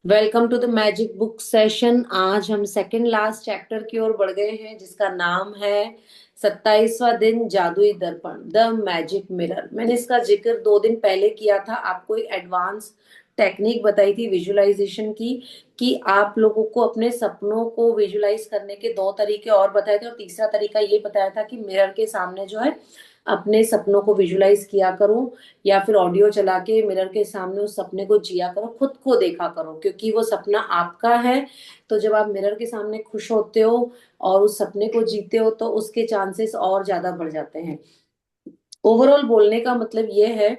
Welcome to the magic book session. आज हम second last chapter की ओर बढ़ गए हैं जिसका नाम है 27वां दिन जादुई दर्पण द मैजिक मिरर। मैंने इसका जिक्र 2 दिन पहले किया था, आपको एक एडवांस टेक्निक बताई थी विजुअलाइजेशन की, कि आप लोगों को अपने सपनों को विजुअलाइज करने के 2 तरीके और बताए थे, और तीसरा तरीका ये बताया था कि मिरर के सामने जो है अपने सपनों को विजुअलाइज किया करो, या फिर ऑडियो चला के मिरर के सामने उस सपने को जिया करो, खुद को देखा करो, क्योंकि वो सपना आपका है। तो जब आप मिरर के सामने खुश होते हो और उस सपने को जीते हो तो उसके चांसेस और ज्यादा बढ़ जाते हैं। ओवरऑल बोलने का मतलब ये है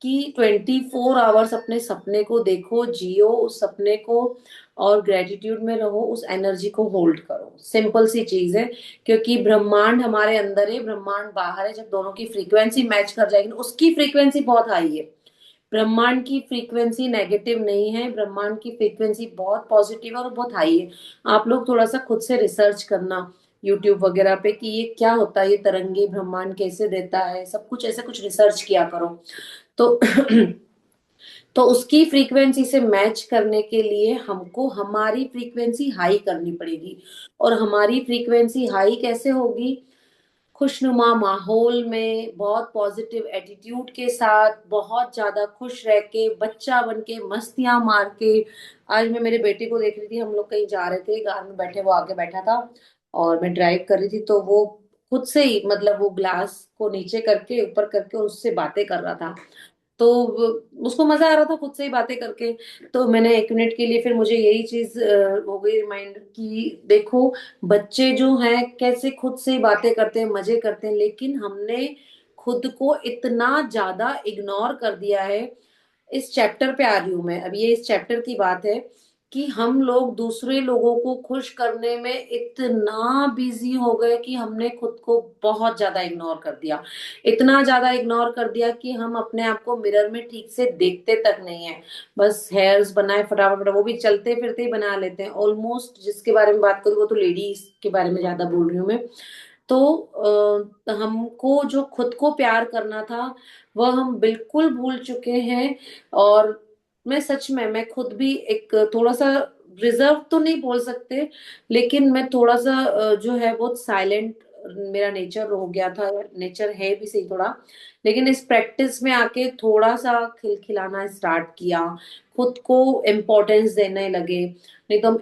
कि 24 आवर्स अपने सपने को देखो, जियो उस सपने को, और ग्रेटिट्यूड में रहो, उस एनर्जी को होल्ड करो। सिंपल सी चीज है, क्योंकि ब्रह्मांड हमारे अंदर है, ब्रह्मांड बाहर है। जब दोनों की फ्रीक्वेंसी मैच कर जाएगी, उसकी फ्रीक्वेंसी बहुत हाई है, ब्रह्मांड की फ्रीक्वेंसी नेगेटिव नहीं है, ब्रह्मांड की फ्रीक्वेंसी बहुत पॉजिटिव है और बहुत हाई है। आप लोग थोड़ा सा खुद से रिसर्च करना यूट्यूब वगैरह पे कि ये क्या होता है, ये तरंगे ब्रह्मांड कैसे देता है, सब कुछ ऐसे कुछ रिसर्च किया करो। तो तो उसकी फ्रीक्वेंसी से मैच करने के लिए हमको हमारी फ्रीक्वेंसी हाई करनी पड़ेगी। और हमारी फ्रीक्वेंसी हाई कैसे होगी? खुशनुमा माहौल में, बहुत पॉजिटिव एटीट्यूड के साथ, बहुत ज्यादा खुश रह के, बच्चा बन के, मस्तियां मार के। आज मैं मेरे बेटे को देख रही थी, हम लोग कहीं जा रहे थे, कार में बैठे, वो आगे बैठा था और मैं ड्राइव कर रही थी, तो वो खुद से ही मतलब वो ग्लास को नीचे करके ऊपर करके उससे बातें कर रहा था। तो उसको मजा आ रहा था खुद से ही बातें करके। तो मैंने 1 मिनट के लिए, फिर मुझे यही चीज हो गई रिमाइंड कि देखो, बच्चे जो हैं कैसे खुद से ही बातें करते हैं, मजे करते हैं, लेकिन हमने खुद को इतना ज्यादा इग्नोर कर दिया है। इस चैप्टर पे आ रही हूं मैं, अब ये इस चैप्टर की बात है कि हम लोग दूसरे लोगों को खुश करने में इतना बिजी हो गए कि हमने खुद को बहुत ज्यादा इग्नोर कर दिया। इतना ज्यादा इग्नोर कर दिया कि हम अपने आप को मिरर में ठीक से देखते तक नहीं है। बस हेयर्स बनाए फटाफट, वो भी चलते फिरते ही बना लेते हैं ऑलमोस्ट। जिसके बारे में बात करूँ वो तो लेडीज के बारे में ज्यादा बोल रही हूँ मैं। तो हमको जो खुद को प्यार करना था वह हम बिल्कुल भूल चुके हैं। और मैं सच में, मैं खुद भी एक थोड़ा सा रिजर्व तो नहीं बोल सकते, लेकिन मैं थोड़ा सा जो है बहुत साइलेंट मेरा नेचर हो गया था। नेचर है भी सही थोड़ा, लेकिन इस प्रैक्टिस में आके थोड़ा सा खिलखिलाना स्टार्ट किया, खुद को इम्पोर्टेंस देने लगे। नहीं तो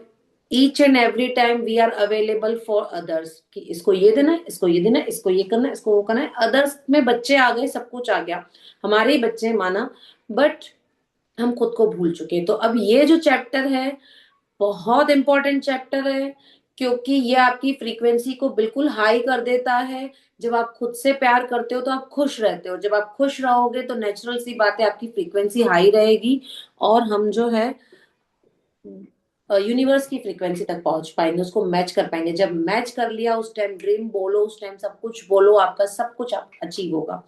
each and every time we are available for others, कि इसको ये देना है, इसको ये देना है, इसको ये करना है, इसको वो करना है। अदर्स में बच्चे आ गए, सब कुछ आ गया, हमारे ही बच्चे माना, बट हम खुद को भूल चुके। तो अब ये जो चैप्टर है बहुत इंपॉर्टेंट चैप्टर है, क्योंकि ये आपकी फ्रीक्वेंसी को बिल्कुल हाई कर देता है। जब आप खुद से प्यार करते हो तो आप खुश रहते हो, जब आप खुश रहोगे तो नेचुरल सी बात है आपकी फ्रीक्वेंसी हाई रहेगी, और हम जो है यूनिवर्स की फ्रीक्वेंसी तक पहुंच पाएंगे, उसको मैच कर पाएंगे। जब मैच कर लिया उस टाइम ड्रीम बोलो, उस टाइम सब कुछ बोलो, आपका सब कुछ अचीव होगा,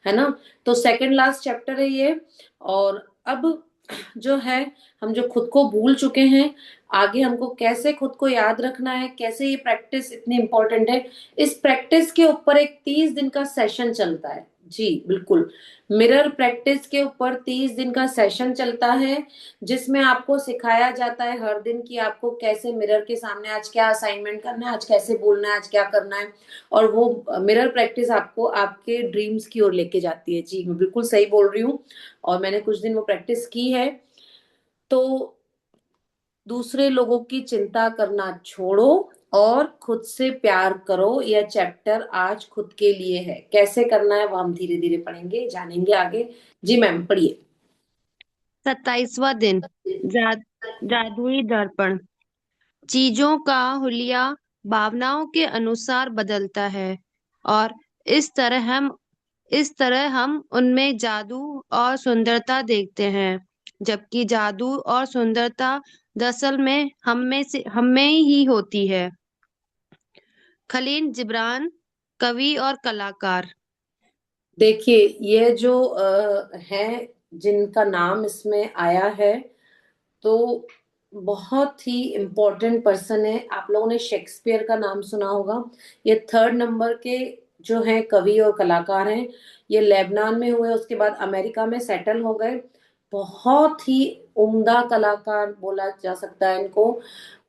है ना। तो सेकंड लास्ट चैप्टर है ये। और अब जो है, हम जो खुद को भूल चुके हैं, आगे हमको कैसे खुद को याद रखना है, कैसे ये प्रैक्टिस इतनी इंपॉर्टेंट है, इस प्रैक्टिस के ऊपर एक 30 दिन का सेशन चलता है। जी बिल्कुल, मिरर प्रैक्टिस के ऊपर 30 दिन का सेशन चलता है, जिसमें आपको सिखाया जाता है हर दिन कि आपको कैसे मिरर के सामने आज क्या असाइनमेंट करना है, आज कैसे बोलना है, आज क्या करना है। और वो मिरर प्रैक्टिस आपको आपके ड्रीम्स की ओर लेके जाती है। जी मैं बिल्कुल सही बोल रही हूँ, और मैंने कुछ दिन वो प्रैक्टिस की है। तो दूसरे लोगों की चिंता करना छोड़ो और खुद से प्यार करो। यह चैप्टर आज खुद के लिए है, कैसे करना है वो हम धीरे धीरे पढ़ेंगे, जानेंगे आगे। जी मैम पढ़िए। 27वां दिन जा, जादुई दर्पण। चीजों का हुलिया भावनाओं के अनुसार बदलता है और इस तरह हम इस तरह हम उनमें जादू और सुंदरता देखते हैं, जबकि जादू और सुंदरता दरअसल में हम में ही होती है। खलील जिब्रान, कवि और कलाकार। देखिए, ये जो है, जिनका नाम इसमें आया है, तो बहुत ही इम्पोर्टेंट पर्सन है। आप लोगों ने शेक्सपियर का नाम सुना होगा। ये 3rd नंबर के जो हैं कवि और कलाकार हैं। ये लेबनान में हुए, उसके बाद अमेरिका में सेटल हो गए। बहुत ही उम्दा कलाकार बोला जा सकता है इनको।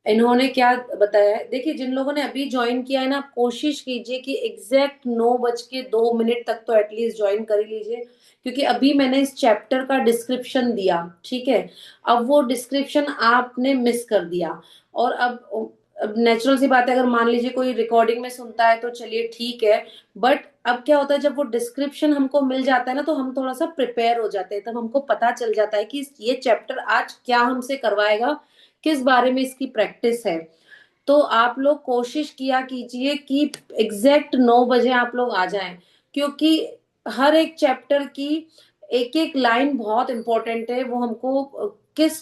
इन्होंने क्या बताया है, देखिए जिन लोगों ने अभी ज्वाइन किया है ना, आप कोशिश कीजिए कि एग्जैक्ट 9:02 तक तो एटलीस्ट ज्वाइन कर ही लीजिए, क्योंकि अभी मैंने इस चैप्टर का डिस्क्रिप्शन दिया, ठीक है। अब वो डिस्क्रिप्शन आपने मिस कर दिया, और अब नेचुरल सी बात है, अगर मान लीजिए कोई रिकॉर्डिंग में सुनता है तो चलिए ठीक है, बट अब क्या होता है, जब वो डिस्क्रिप्शन हमको मिल जाता है ना, तो हम थोड़ा सा प्रिपेयर हो जाते हैं, तब हमको पता चल जाता है कि ये चैप्टर आज क्या हमसे करवाएगा, किस बारे में इसकी प्रैक्टिस है। तो आप लोग कोशिश किया कीजिए कि एग्जैक्ट 9 बजे आप लोग आ जाएं, क्योंकि हर एक चैप्टर की एक एक लाइन बहुत इंपॉर्टेंट है। वो हमको किस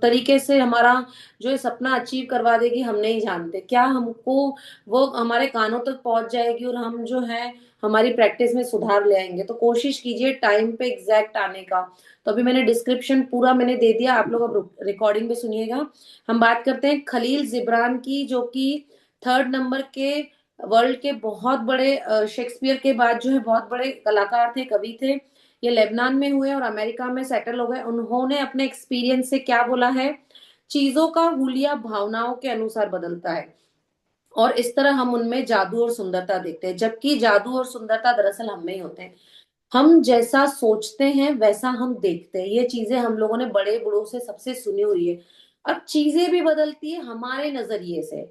तरीके से हमारा जो है सपना अचीव करवा देगी हम नहीं जानते, क्या हमको वो हमारे कानों तक पहुंच जाएगी और हम जो है हमारी प्रैक्टिस में सुधार ले आएंगे। तो कोशिश कीजिए टाइम पे एग्जैक्ट आने का। तो अभी मैंने डिस्क्रिप्शन पूरा मैंने दे दिया, आप लोग अब रिकॉर्डिंग पे सुनिएगा। हम बात करते हैं खलील जिब्रान की, जो कि 3rd नंबर के वर्ल्ड के बहुत बड़े शेक्सपियर के बाद जो है बहुत बड़े कलाकार थे, कवि थे। ये लेबनान में हुए और अमेरिका में सेटल हो गए। उन्होंने अपने एक्सपीरियंस से क्या बोला है, चीजों का हुलिया भावनाओं के अनुसार बदलता है, और इस तरह हम उनमें जादू और सुंदरता देखते हैं, जबकि जादू और सुंदरता दरअसल हम में ही होते हैं। हम जैसा सोचते हैं वैसा हम देखते हैं, ये चीजें हम लोगों ने बड़े बूढ़ों से सबसे सुनी हुई है। अब चीजें भी बदलती है हमारे नजरिए से।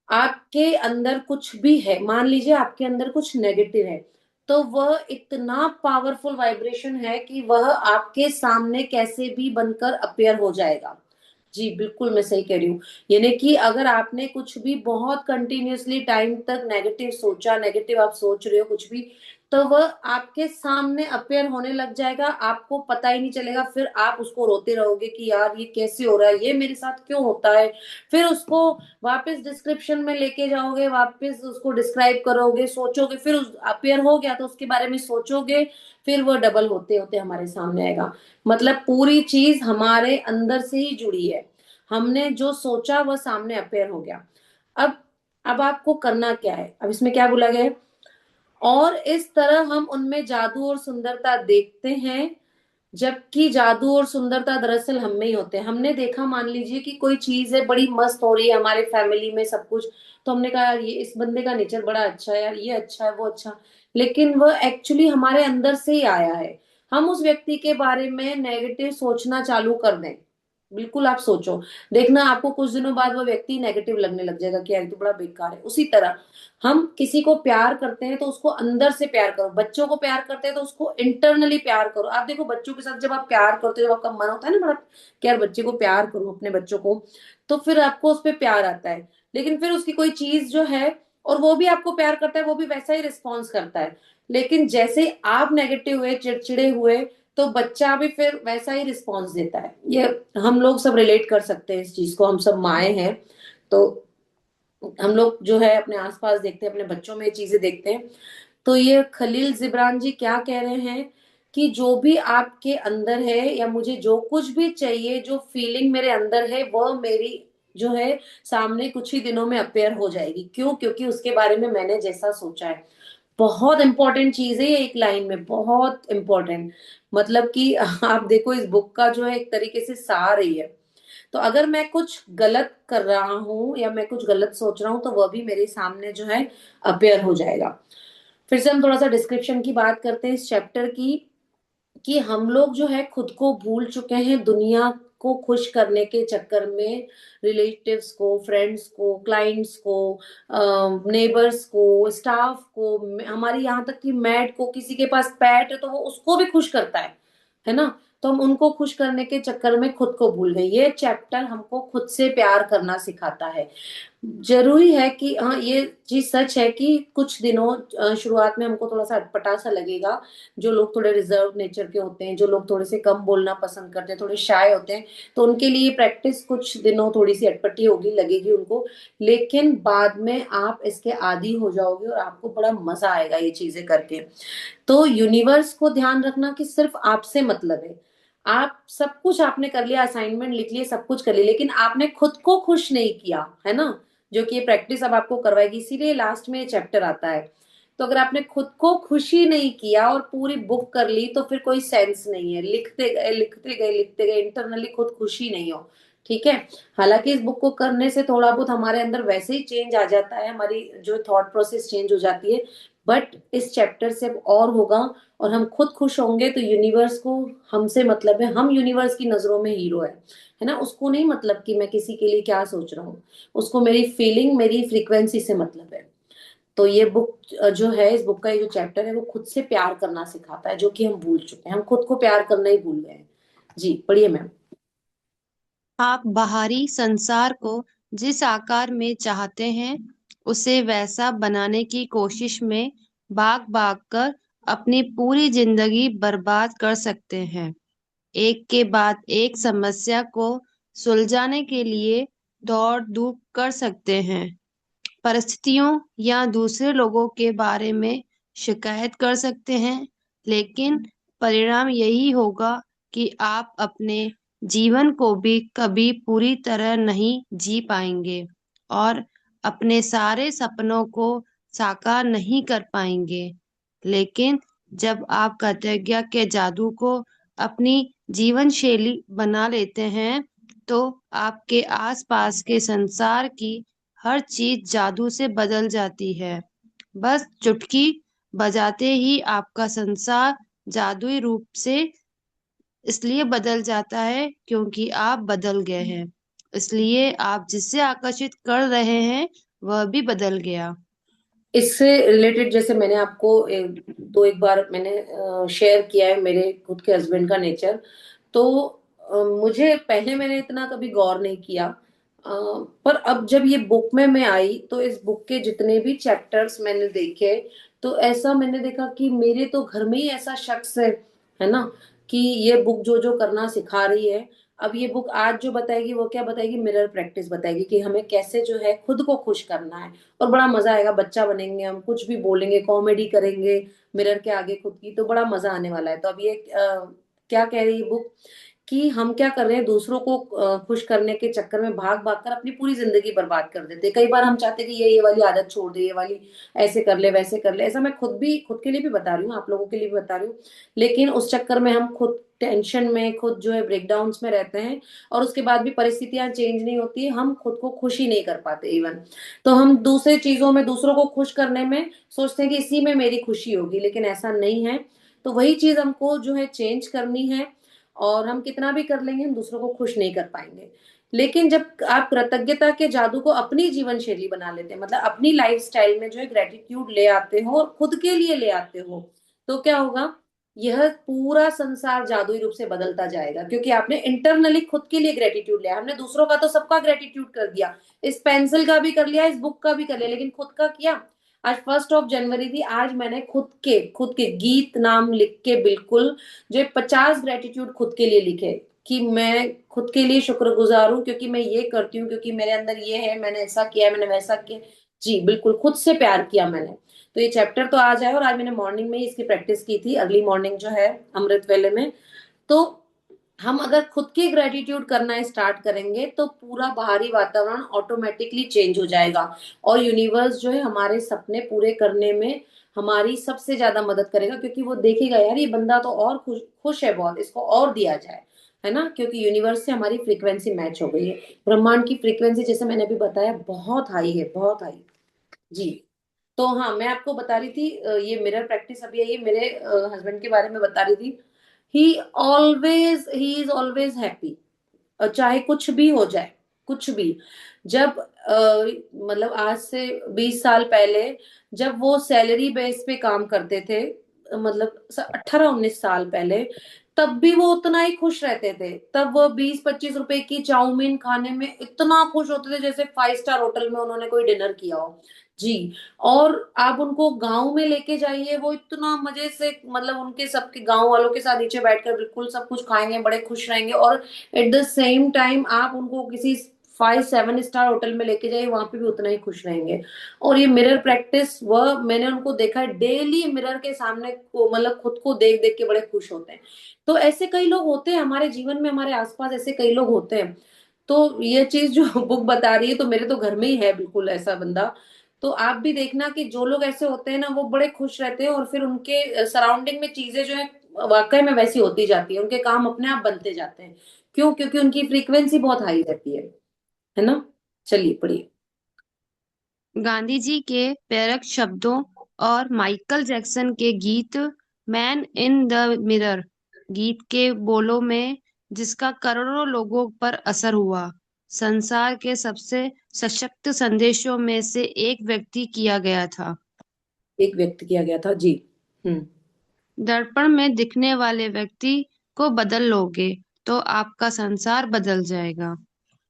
आपके अंदर कुछ भी है, मान लीजिए आपके अंदर कुछ नेगेटिव है, तो वह इतना पावरफुल वाइब्रेशन है कि वह आपके सामने कैसे भी बनकर अपीयर हो जाएगा। जी बिल्कुल, मैं सही कह रही हूँ। यानी कि अगर आपने कुछ भी बहुत कंटिन्यूअसली टाइम तक नेगेटिव सोचा, नेगेटिव आप सोच रहे हो कुछ भी, तो वह आपके सामने अपेयर होने लग जाएगा, आपको पता ही नहीं चलेगा। फिर आप उसको रोते रहोगे कि यार ये कैसे हो रहा है, ये मेरे साथ क्यों होता है। फिर उसको वापस डिस्क्रिप्शन में लेके जाओगे, वापस उसको डिस्क्राइब करोगे, सोचोगे, फिर उस अपेयर हो गया तो उसके बारे में सोचोगे, फिर वो डबल होते होते हमारे सामने आएगा। मतलब पूरी चीज हमारे अंदर से ही जुड़ी है, हमने जो सोचा वह सामने अपेयर हो गया। अब अब आपको करना क्या है, अब इसमें क्या बोला गया है, और इस तरह हम उनमें जादू और सुंदरता देखते हैं, जबकि जादू और सुंदरता दरअसल हम में ही होते हैं। हमने देखा, मान लीजिए कि कोई चीज है बड़ी मस्त हो रही है हमारे फैमिली में सब कुछ, तो हमने कहा यार ये इस बंदे का नेचर बड़ा अच्छा है, यार ये अच्छा है वो अच्छा, लेकिन वह एक्चुअली हमारे अंदर से ही आया है। हम उस व्यक्ति के बारे में नेगेटिव सोचना चालू कर दें, बिल्कुल आप सोचो, देखना आपको कुछ दिनों बाद वो व्यक्ति नेगेटिव लगने लग जाएगा कि यार ये तो बड़ा बेकार है। उसी तरह हम किसी को प्यार करते हैं तो उसको अंदर से प्यार करो, बच्चों को प्यार करते हैं तो उसको इंटरनली प्यार करो। आप देखो बच्चों के साथ जब आप प्यार करते हो, जब आपका मन होता है ना बड़ा कि यार बच्चे को प्यार करूं, अपने बच्चों को, तो फिर आपको उस पर प्यार आता है। लेकिन फिर उसकी कोई चीज जो है, और वो भी आपको प्यार करता है, वो भी वैसा ही रिस्पॉन्स करता है। लेकिन जैसे आप नेगेटिव हुए, चिड़चिड़े हुए, तो बच्चा भी फिर वैसा ही रिस्पॉन्स देता है। ये हम लोग सब रिलेट कर सकते हैं इस चीज को, हम सब माए हैं। तो हम लोग जो है अपने आसपास देखते हैं, अपने बच्चों में ये चीजें देखते हैं। तो ये खलील जिब्रान जी क्या कह रहे हैं कि जो भी आपके अंदर है, या मुझे जो कुछ भी चाहिए, जो फीलिंग मेरे अंदर है, वह मेरी जो है सामने कुछ ही दिनों में अपेयर हो जाएगी। क्यों? क्योंकि उसके बारे में मैंने जैसा सोचा है। बहुत इंपॉर्टेंट चीज है ये, एक लाइन में बहुत इंपॉर्टेंट। मतलब कि आप देखो इस बुक का जो है एक तरीके से सार ही है। तो अगर मैं कुछ गलत कर रहा हूं या मैं कुछ गलत सोच रहा हूं, तो वह भी मेरे सामने जो है अपेयर हो जाएगा। फिर से हम थोड़ा सा डिस्क्रिप्शन की बात करते हैं इस चैप्टर की, कि हम लोग जो है खुद को भूल चुके हैं दुनिया को खुश करने के चक्कर में। रिलेटिव्स को, फ्रेंड्स को, क्लाइंट्स को, नेबर्स को, स्टाफ को, हमारी यहाँ तक कि मैड को, किसी के पास पैट है तो वो उसको भी खुश करता है ना। तो हम उनको खुश करने के चक्कर में खुद को भूल गए। ये चैप्टर हमको खुद से प्यार करना सिखाता है। जरूरी है कि हाँ, ये चीज सच है कि कुछ दिनों शुरुआत में हमको थोड़ा सा अटपटा सा लगेगा। जो लोग थोड़े रिजर्व नेचर के होते हैं, जो लोग थोड़े से कम बोलना पसंद करते हैं, थोड़े शाय होते हैं, तो उनके लिए प्रैक्टिस कुछ दिनों थोड़ी सी अटपटी होगी, लगेगी उनको। लेकिन बाद में आप इसके आदी हो जाओगे और आपको बड़ा मजा आएगा ये चीजें करके। तो यूनिवर्स को ध्यान रखना कि सिर्फ आपसे मतलब है। आप सब कुछ आपने कर लिया, असाइनमेंट लिख लिए, सब कुछ कर लिया, लेकिन आपने खुद को खुश नहीं किया है ना, जो कि ये प्रैक्टिस अब आपको करवाएगी। इसीलिए लास्ट में ये चैप्टर आता है तो अगर आपने खुद को खुशी नहीं किया और पूरी बुक कर ली तो फिर कोई सेंस नहीं है, लिखते गए लिखते गए लिखते गए, इंटरनली खुद खुशी नहीं हो। ठीक है। हालांकि इस बुक को करने से थोड़ा बहुत हमारे अंदर वैसे ही चेंज आ जाता है, हमारी जो थॉट प्रोसेस चेंज हो जाती है, बट इस चैप्टर से अब और होगा। और हम खुद खुश होंगे तो यूनिवर्स को हमसे मतलब है, हम यूनिवर्स की नजरों में हीरो है ना। उसको नहीं मतलब कि मैं किसी के लिए क्या सोच रहा हूँ, उसको मेरी फीलिंग, मेरी फ्रीक्वेंसी से मतलब है। तो ये बुक जो है, इस बुक का ये जो चैप्टर है वो खुद से प्यार करना सिखाता है, जो कि हम भूल चुके हैं, हम खुद को प्यार करना ही भूल गए हैं। जी पढ़िए मैम। आप बाहरी संसार को जिस आकार में चाहते हैं उसे वैसा बनाने की कोशिश में भाग भाग कर अपनी पूरी जिंदगी बर्बाद कर सकते हैं। एक के बाद एक समस्या को सुलझाने के लिए दौड़ धूप कर सकते हैं, परिस्थितियों या दूसरे लोगों के बारे में शिकायत कर सकते हैं, लेकिन परिणाम यही होगा कि आप अपने जीवन को भी कभी पूरी तरह नहीं जी पाएंगे और अपने सारे सपनों को साकार नहीं कर पाएंगे। लेकिन जब आप कृतज्ञता के जादू को अपनी जीवन शैली बना लेते हैं, तो आपके आसपास के संसार की हर चीज जादू से बदल जाती है। बस चुटकी बजाते ही आपका संसार जादुई रूप से इसलिए बदल जाता है क्योंकि आप बदल गए हैं। इसलिए आप जिससे आकर्षित कर रहे हैं वह भी बदल गया। इससे रिलेटेड जैसे मैंने आपको एक बार मैंने शेयर किया है मेरे खुद के हस्बैंड का नेचर। तो मुझे पहले मैंने इतना कभी गौर नहीं किया, पर अब जब ये बुक में मैं आई तो इस बुक के जितने भी चैप्टर्स मैंने देखे, तो ऐसा मैंने देखा कि मेरे तो घर में ही ऐसा शख्स है ना, कि ये बुक जो जो करना सिखा रही है। अब ये बुक आज जो बताएगी वो क्या बताएगी, मिरर प्रैक्टिस बताएगी कि हमें कैसे जो है खुद को खुश करना है। और बड़ा मजा आएगा, बच्चा बनेंगे हम, कुछ भी बोलेंगे, कॉमेडी करेंगे मिरर के आगे खुद की, तो बड़ा मजा आने वाला है। तो अब ये क्या कह रही है बुक, कि हम क्या कर रहे हैं, दूसरों को खुश करने के चक्कर में भाग भाग कर अपनी पूरी जिंदगी बर्बाद कर देते हैं। कई बार हम चाहते हैं कि ये वाली आदत छोड़ दे, ये वाली ऐसे कर ले वैसे कर ले, ऐसा मैं खुद के लिए भी बता रही हूँ, आप लोगों के लिए भी बता रही हूँ। लेकिन उस चक्कर में हम खुद टेंशन में, खुद जो है ब्रेकडाउन्स में रहते हैं, और उसके बाद भी परिस्थितियां चेंज नहीं होती है, हम खुद को खुश ही नहीं कर पाते इवन। तो हम दूसरे चीजों में, दूसरों को खुश करने में सोचते हैं कि इसी में मेरी खुशी होगी, लेकिन ऐसा नहीं है। तो वही चीज हमको जो है चेंज करनी है। और हम कितना भी कर लेंगे, हम दूसरों को खुश नहीं कर पाएंगे। लेकिन जब आप कृतज्ञता के जादू को अपनी जीवन शैली बना लेते हैं, मतलब अपनी लाइफ स्टाइल में जो है ग्रेटिट्यूड ले आते हो और खुद के लिए ले आते हो, तो क्या होगा, यह पूरा संसार जादुई रूप से बदलता जाएगा, क्योंकि आपने इंटरनली खुद के लिए ग्रेटिट्यूड लिया। हमने दूसरों का तो सबका ग्रेटिट्यूड कर दिया, इस पेंसिल का भी कर लिया, इस बुक का भी कर लिया, लेकिन खुद का किया। आज 1 जनवरी थी, आज मैंने खुद के गीत नाम लिख के, बिल्कुल जो 50 ग्रेटिट्यूड खुद के लिए लिखे, कि मैं खुद के लिए शुक्रगुजार हूँ क्योंकि मैं ये करती हूँ, क्योंकि मेरे अंदर ये है, मैंने ऐसा किया, मैंने वैसा किया। जी बिल्कुल, खुद से प्यार किया मैंने। तो ये चैप्टर तो आज है, और आज मैंने मॉर्निंग में ही इसकी प्रैक्टिस की थी, अर्ली मॉर्निंग जो है अमृत वेले में। तो हम अगर खुद की ग्रेटिट्यूड करना स्टार्ट करेंगे तो पूरा बाहरी वातावरण ऑटोमेटिकली चेंज हो जाएगा। और यूनिवर्स जो है हमारे सपने पूरे करने में हमारी सबसे ज्यादा मदद करेगा, क्योंकि वो देखेगा यार ये बंदा तो और खुश खुश है बहुत, इसको और दिया जाए, है ना। क्योंकि यूनिवर्स से हमारी फ्रीक्वेंसी मैच हो गई है। ब्रह्मांड की फ्रीक्वेंसी जैसे मैंने अभी बताया बहुत हाई है, बहुत हाई। जी। तो हाँ, मैं आपको बता रही थी ये मिरर प्रैक्टिस अभी है, ये मेरे हस्बैंड के बारे में बता रही थी। ही इज ऑलवेज हैप्पी, चाहे कुछ भी हो जाए, कुछ भी। जब मतलब आज से 20 साल पहले जब वो सैलरी बेस पे काम करते थे, मतलब 18-19 साल पहले, तब भी वो उतना ही खुश रहते थे। तब वो 20-25 रुपए की चाउमीन खाने में इतना खुश होते थे जैसे 5 स्टार होटल में उन्होंने कोई डिनर किया हो। जी। और आप उनको गांव में लेके जाइए, वो इतना मजे से, मतलब उनके सबके गांव वालों के साथ नीचे बैठकर बिल्कुल सब कुछ खाएंगे, बड़े खुश रहेंगे। और एट द सेम टाइम आप उनको किसी 5-7 स्टार होटल में लेके जाइए, वहां पे भी उतना ही खुश रहेंगे। और ये मिरर प्रैक्टिस, वह मैंने उनको देखा है डेली मिरर के सामने को, मतलब खुद को देख देख के बड़े खुश होते हैं। तो ऐसे कई लोग होते हैं हमारे जीवन में, हमारे आसपास ऐसे कई लोग होते हैं। तो ये चीज जो बुक बता रही है, तो मेरे तो घर में ही है बिल्कुल ऐसा बंदा। तो आप भी देखना कि जो लोग ऐसे होते हैं ना वो बड़े खुश रहते हैं, और फिर उनके सराउंडिंग में चीजें जो है वाकई में वैसी होती जाती है, उनके काम अपने आप बनते जाते हैं। क्यों? क्योंकि उनकी फ्रीक्वेंसी बहुत हाई रहती है ना। चलिए पढ़िए। गांधी जी के प्रेरक शब्दों और माइकल जैक्सन के गीत मैन इन द मिरर गीत के बोलों में, जिसका करोड़ों लोगों पर असर हुआ, संसार के सबसे सशक्त संदेशों में से एक व्यक्ति किया गया था। एक व्यक्त किया गया था जी। हम्म। दर्पण में दिखने वाले व्यक्ति को बदल लोगे तो आपका संसार बदल जाएगा।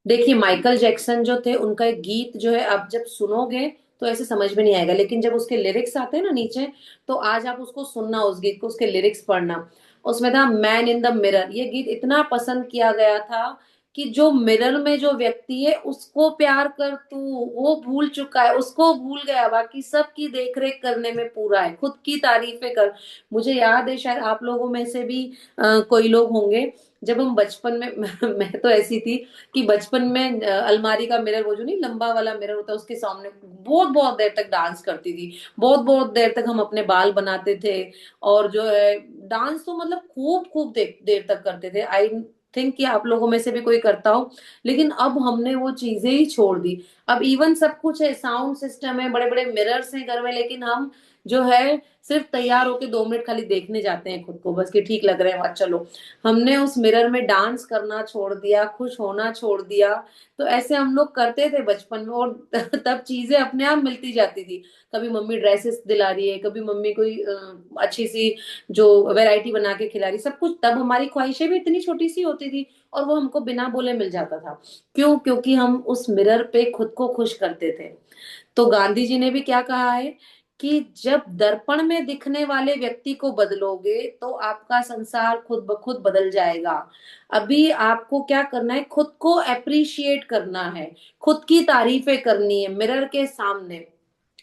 देखिए माइकल जैक्सन जो थे, उनका एक गीत जो है आप जब सुनोगे तो ऐसे समझ में नहीं आएगा, लेकिन जब उसके लिरिक्स आते हैं ना नीचे, तो आज आप उसको सुनना, उस गीत को, उसके लिरिक्स पढ़ना। उसमें था मैन इन द मिरर। ये गीत इतना पसंद किया गया था कि जो मिरर में जो व्यक्ति है उसको प्यार कर तू, वो भूल चुका है, उसको भूल गया, बाकी सबकी देख रेख करने में पूरा है, खुद की तारीफें कर। मुझे याद है, शायद आप लोगों में से भी कोई लोग होंगे, जब हम बचपन में मैं तो ऐसी थी कि बचपन में अलमारी का मिरर, वो जो नहीं लंबा वाला मिरर होता है, उसके सामने बहुत बहुत देर तक डांस करती थी। बहुत बहुत देर तक हम अपने बाल बनाते थे, और जो है डांस तो मतलब खूब खूब देर तक करते थे। आई थिंक कि आप लोगों में से भी कोई करता हो। लेकिन अब हमने वो चीजें ही छोड़ दी। अब इवन सब कुछ है, साउंड सिस्टम है, बड़े बड़े मिरर्स हैं घर में, लेकिन हम जो है सिर्फ तैयार होके 2 मिनट खाली देखने जाते हैं खुद को, बस कि ठीक लग रहे हैं, आज चलो। हमने उस मिरर में डांस करना छोड़ दिया, खुश होना छोड़ दिया। तो ऐसे हम लोग करते थे बचपन में, और तब चीजें अपने आप मिलती जाती थी। कभी मम्मी ड्रेसेस दिला रही है, कभी मम्मी कोई अच्छी सी जो वैरायटी बना के खिला रही, सब कुछ। तब हमारी ख्वाहिशें भी इतनी छोटी सी होती थी, और वो हमको बिना बोले मिल जाता था। क्यों? क्योंकि हम उस मिरर पे खुद को खुश करते थे। तो गांधी जी ने भी क्या कहा है कि जब दर्पण में दिखने वाले व्यक्ति को बदलोगे तो आपका संसार खुद ब खुद बदल जाएगा। अभी आपको क्या करना है? खुद को अप्रिशिएट करना है, खुद की तारीफें करनी है मिरर के सामने।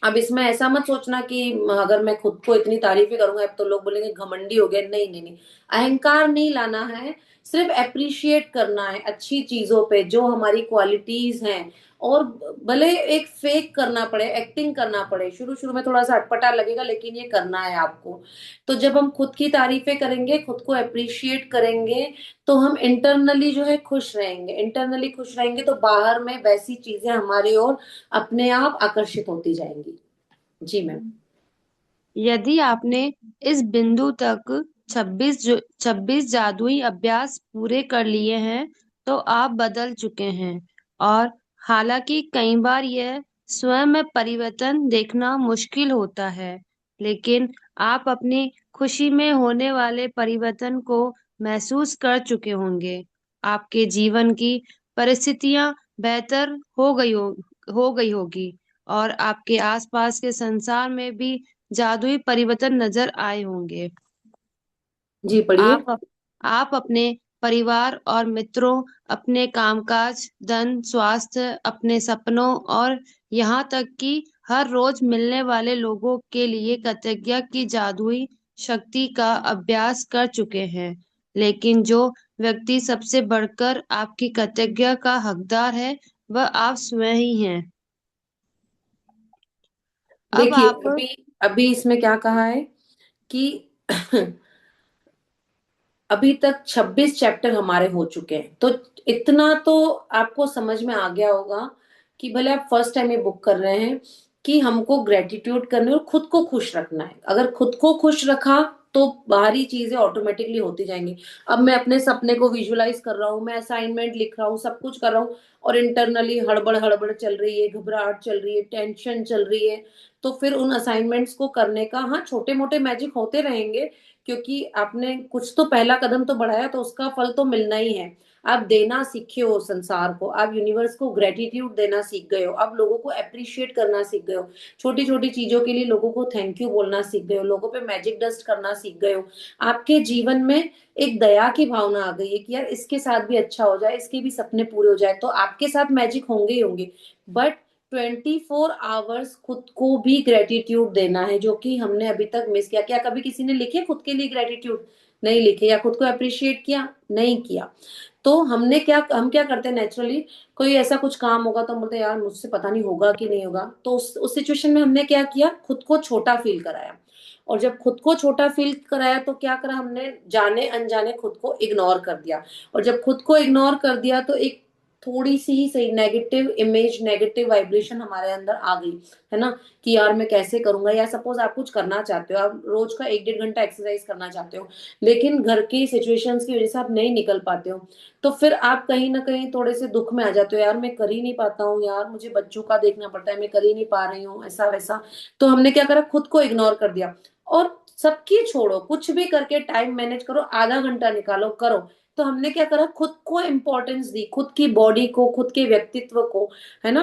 अब इसमें ऐसा मत सोचना कि अगर मैं खुद को इतनी तारीफें करूंगा अब तो लोग बोलेंगे घमंडी हो गए। नहीं नहीं नहीं, अहंकार नहीं लाना है, सिर्फ अप्रिशिएट करना है अच्छी चीजों पे, जो हमारी क्वालिटीज हैं। और भले एक फेक करना पड़े, एक्टिंग करना पड़े, शुरू शुरू में थोड़ा सा अटपटा लगेगा, लेकिन ये करना है आपको। तो जब हम खुद की तारीफें करेंगे, खुद को अप्रिशिएट करेंगे, तो हम इंटरनली जो है खुश रहेंगे। इंटरनली खुश रहेंगे तो बाहर में वैसी चीजें हमारी ओर अपने आप आकर्षित होती जाएंगी। जी मैम। यदि आपने इस बिंदु तक 26 जादुई अभ्यास पूरे कर लिए हैं तो आप बदल चुके हैं। और हालांकि कई बार यह स्वयं में परिवर्तन देखना मुश्किल होता है, लेकिन आप अपनी खुशी में होने वाले परिवर्तन को महसूस कर चुके होंगे। आपके जीवन की परिस्थितियां बेहतर हो गई होगी, और आपके आसपास के संसार में भी जादुई परिवर्तन नजर आए होंगे। जी पढ़िए। आप आप अपने परिवार और मित्रों, अपने कामकाज, धन, स्वास्थ्य, अपने सपनों और यहाँ तक कि हर रोज मिलने वाले लोगों के लिए कृतज्ञता की जादुई शक्ति का अभ्यास कर चुके हैं। लेकिन जो व्यक्ति सबसे बढ़कर आपकी कृतज्ञता का हकदार है, वह आप स्वयं ही हैं। अब देखिए आप अभी अभी इसमें क्या कहा है कि अभी तक 26 चैप्टर हमारे हो चुके हैं, तो इतना तो आपको समझ में आ गया होगा कि भले आप फर्स्ट टाइम ये बुक कर रहे हैं, कि हमको ग्रेटिट्यूड करने और खुद को खुश रखना है। अगर खुद को खुश रखा तो बाहरी चीजें ऑटोमेटिकली होती जाएंगी। अब मैं अपने सपने को विजुलाइज कर रहा हूँ, मैं असाइनमेंट लिख रहा हूँ, सब कुछ कर रहा हूँ, और इंटरनली हड़बड़ हड़बड़ चल रही है, घबराहट चल रही है, टेंशन चल रही है। तो फिर उन असाइनमेंट्स को करने का, हाँ छोटे मोटे मैजिक होते रहेंगे, क्योंकि आपने कुछ तो पहला कदम तो बढ़ाया, तो उसका फल तो मिलना ही है। आप देना सीखे हो संसार को, आप यूनिवर्स को ग्रेटिट्यूड देना सीख गए हो, आप लोगों को अप्रिशिएट करना सीख गए हो, छोटी छोटी चीजों के लिए लोगों को थैंक यू बोलना सीख गए हो, लोगों पे मैजिक डस्ट करना सीख गए हो। आपके जीवन में एक दया की भावना आ गई है कि यार इसके साथ भी अच्छा हो जाए, इसके भी सपने पूरे हो जाए, तो आपके साथ मैजिक होंगे ही होंगे। बट 24 आवर्स खुद को भी ग्रेटिट्यूड देना है, जो कि हमने अभी तक मिस किया। क्या कभी किसी ने लिखे खुद के लिए ग्रेटिट्यूड? नहीं लिखे, या खुद को अप्रिशिएट किया, नहीं किया। तो हम क्या करते हैं नेचुरली, कोई ऐसा कुछ काम होगा तो हम बोलते हैं यार मुझसे पता नहीं होगा कि नहीं होगा, तो उस सिचुएशन में हमने क्या किया, खुद को छोटा फील कराया। और जब खुद को छोटा फील कराया तो क्या करा हमने, जाने अनजाने खुद को इग्नोर कर दिया। और जब खुद को इग्नोर कर दिया तो एक थोड़ी सी ही सही नेगेटिव इमेज, नेगेटिव वाइब्रेशन हमारे अंदर आ गई, है ना, कि यार मैं कैसे करूंगा। या सपोज आप कुछ करना चाहते हो, आप रोज का 1 1.5 घंटा एक्सरसाइज करना चाहते हो, लेकिन घर की सिचुएशंस की वजह से आप नहीं निकल पाते हो, तो फिर आप कहीं ना कहीं थोड़े से दुख में आ जाते हो, यार मैं कर ही नहीं पाता हूँ, यार मुझे बच्चों का देखना पड़ता है, मैं कर ही नहीं पा रही हूँ, ऐसा वैसा। तो हमने क्या करा, खुद को इग्नोर कर दिया। और सबकी छोड़ो, कुछ भी करके टाइम मैनेज करो, आधा घंटा निकालो, करो। तो हमने क्या करा, खुद को इंपॉर्टेंस दी, खुद की बॉडी को, खुद के व्यक्तित्व को, है ना।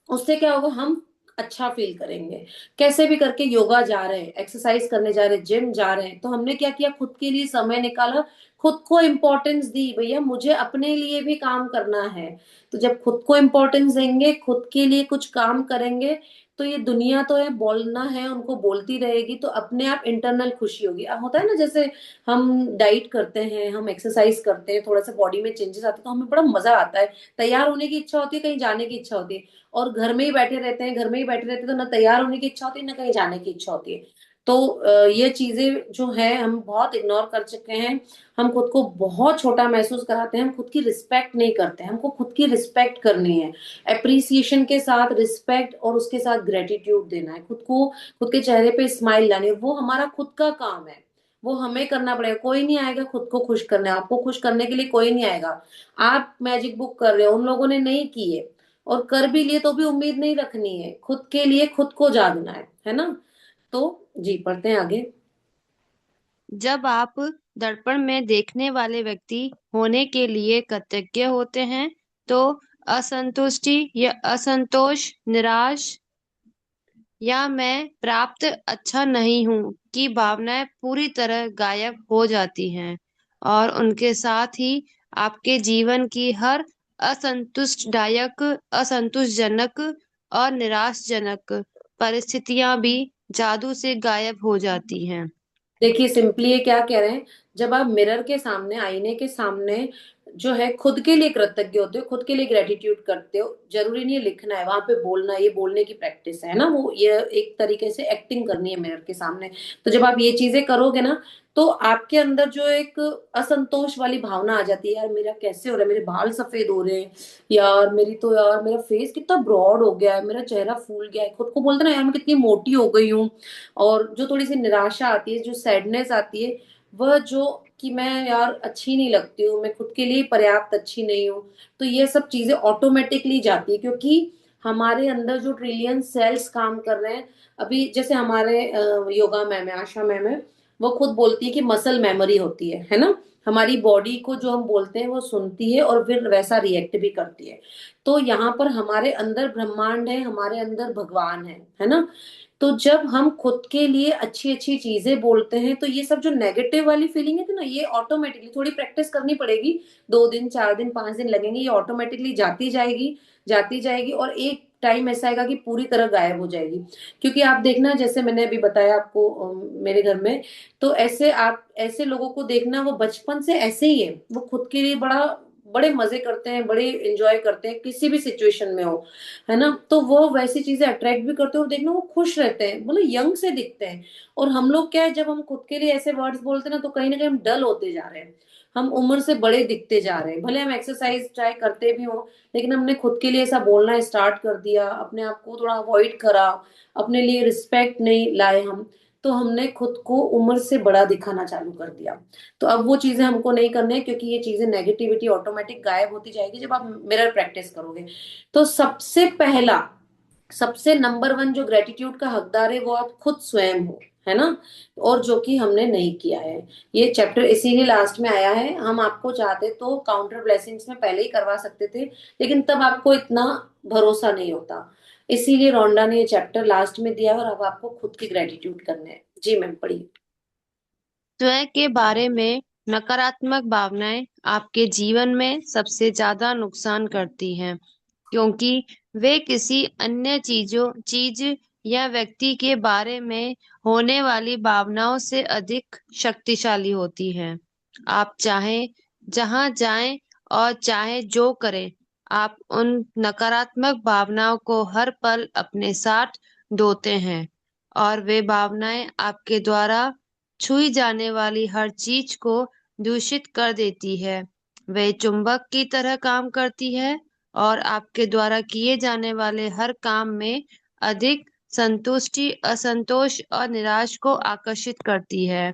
उससे क्या होगा, हम अच्छा फील करेंगे। कैसे भी करके योगा जा रहे हैं, एक्सरसाइज करने जा रहे हैं, जिम जा रहे हैं, तो हमने क्या किया, खुद के लिए समय निकाला, खुद को इंपॉर्टेंस दी, भैया मुझे अपने लिए भी काम करना है। तो जब खुद को इंपॉर्टेंस देंगे, खुद के लिए कुछ काम करेंगे, तो ये दुनिया तो है बोलना है उनको बोलती रहेगी, तो अपने आप इंटरनल खुशी होगी। अब होता है ना, जैसे हम डाइट करते हैं, हम एक्सरसाइज करते हैं, थोड़ा सा बॉडी में चेंजेस आते हैं तो हमें बड़ा मजा आता है, तैयार होने की इच्छा होती है, कहीं जाने की इच्छा होती है। और घर में ही बैठे रहते हैं, घर में ही बैठे रहते हैं, तो ना तैयार होने की इच्छा होती है, ना कहीं जाने की इच्छा होती है। तो ये चीजें जो है हम बहुत इग्नोर कर चुके हैं। हम खुद को बहुत छोटा महसूस कराते हैं, हम खुद की रिस्पेक्ट नहीं करते, हमको खुद की रिस्पेक्ट करनी है। अप्रिसिएशन के साथ रिस्पेक्ट, और उसके साथ ग्रेटिट्यूड देना है खुद को, खुद के चेहरे पे स्माइल लानी है, वो हमारा खुद का काम है, वो हमें करना पड़ेगा। कोई नहीं आएगा खुद को खुश करने, आपको खुश करने के लिए कोई नहीं आएगा। आप मैजिक बुक कर रहे हो, उन लोगों ने नहीं की है, और कर भी लिए तो भी उम्मीद नहीं रखनी है, खुद के लिए खुद को जागना है ना। तो जी पढ़ते हैं आगे। जब आप दर्पण में देखने वाले व्यक्ति होने के लिए कृतज्ञ होते हैं, तो असंतुष्टि या असंतोष, निराश या मैं प्राप्त अच्छा नहीं हूँ की भावनाएं पूरी तरह गायब हो जाती हैं, और उनके साथ ही आपके जीवन की हर असंतुष्टदायक, असंतोषजनक और निराशजनक परिस्थितियां भी जादू से गायब हो जाती हैं। देखिए सिंपली ये क्या कह रहे हैं, जब आप मिरर के सामने, आईने के सामने जो है खुद के लिए कृतज्ञ होते हो, खुद के लिए ग्रेटिट्यूड करते हो, जरूरी नहीं है लिखना है वहां पे, बोलना है, ये बोलने की प्रैक्टिस है ना, वो ये एक तरीके से एक्टिंग करनी है मिरर के सामने। तो जब आप ये चीजें करोगे ना, तो आपके अंदर जो एक असंतोष वाली भावना आ जाती है, यार मेरा कैसे हो रहा है, मेरे बाल सफेद हो रहे हैं, यार मेरी तो, यार मेरा फेस कितना ब्रॉड हो गया है, मेरा चेहरा फूल गया है, खुद को बोलते ना यार मैं कितनी मोटी हो गई हूँ। और जो थोड़ी सी निराशा आती है, जो सैडनेस आती है, वह जो कि मैं यार अच्छी नहीं लगती हूँ, मैं खुद के लिए पर्याप्त अच्छी नहीं हूँ, तो ये सब चीजें ऑटोमेटिकली जाती है, क्योंकि हमारे अंदर जो ट्रिलियन सेल्स काम कर रहे हैं। अभी जैसे हमारे योगा मैम है, आशा मैम है, वो खुद बोलती है कि मसल मेमोरी होती है ना। हमारी बॉडी को जो हम बोलते हैं वो सुनती है और फिर वैसा रिएक्ट भी करती है। तो यहाँ पर हमारे अंदर ब्रह्मांड है, हमारे अंदर भगवान है ना। तो जब हम खुद के लिए अच्छी अच्छी चीजें बोलते हैं, तो ये सब जो नेगेटिव वाली फीलिंग है ना, ये ऑटोमेटिकली, थोड़ी प्रैक्टिस करनी पड़ेगी, 2 दिन 4 दिन 5 दिन लगेंगे, ये ऑटोमेटिकली जाती जाएगी, जाती जाएगी, और एक टाइम ऐसा आएगा कि पूरी तरह गायब हो जाएगी। क्योंकि आप देखना, जैसे मैंने अभी बताया आपको, मेरे घर में, तो ऐसे आप ऐसे लोगों को देखना, वो बचपन से ऐसे ही है, वो खुद के लिए बड़े मजे करते हैं, बड़े एंजॉय करते हैं किसी भी सिचुएशन में हो, है ना। तो वो वैसी चीजें अट्रैक्ट भी करते हैं, और देखना वो खुश रहते हैं, मतलब यंग से दिखते हैं। और हम लोग क्या है, जब हम खुद के लिए ऐसे वर्ड्स बोलते हैं ना, तो कहीं ना कहीं हम डल होते जा रहे हैं, हम उम्र से बड़े दिखते जा रहे हैं, भले हम एक्सरसाइज चाहे करते भी हो, लेकिन हमने खुद के लिए ऐसा बोलना स्टार्ट कर दिया, अपने आप को थोड़ा अवॉइड करा, अपने लिए रिस्पेक्ट नहीं लाए हम, तो हमने खुद को उम्र से बड़ा दिखाना चालू कर दिया। तो अब वो चीजें हमको नहीं करनी है, क्योंकि ये चीजें, नेगेटिविटी ऑटोमेटिक गायब होती जाएगी जब आप मिरर प्रैक्टिस करोगे। तो सबसे पहला, सबसे नंबर वन जो ग्रेटिट्यूड का हकदार है, वो आप खुद स्वयं हो, है ना। और जो कि हमने नहीं किया है, ये चैप्टर इसीलिए लास्ट में आया है। हम आपको चाहते तो काउंटर ब्लेसिंग्स में पहले ही करवा सकते थे, लेकिन तब आपको इतना भरोसा नहीं होता, इसीलिए रोंडा ने ये चैप्टर लास्ट में दिया है, और अब आपको खुद की ग्रेटिट्यूड करने हैं। जी मैम पढ़िए। स्वयं के बारे में नकारात्मक भावनाएं आपके जीवन में सबसे ज्यादा नुकसान करती हैं, क्योंकि वे किसी अन्य चीज यह व्यक्ति के बारे में होने वाली भावनाओं से अधिक शक्तिशाली होती है। आप चाहे जहां जाएं और चाहे जो करें, आप उन नकारात्मक भावनाओं को हर पल अपने साथ ढोते हैं, और वे भावनाएं आपके द्वारा छुई जाने वाली हर चीज को दूषित कर देती है। वे चुंबक की तरह काम करती है और आपके द्वारा किए जाने वाले हर काम में अधिक संतुष्टि, असंतोष और निराश को आकर्षित करती है।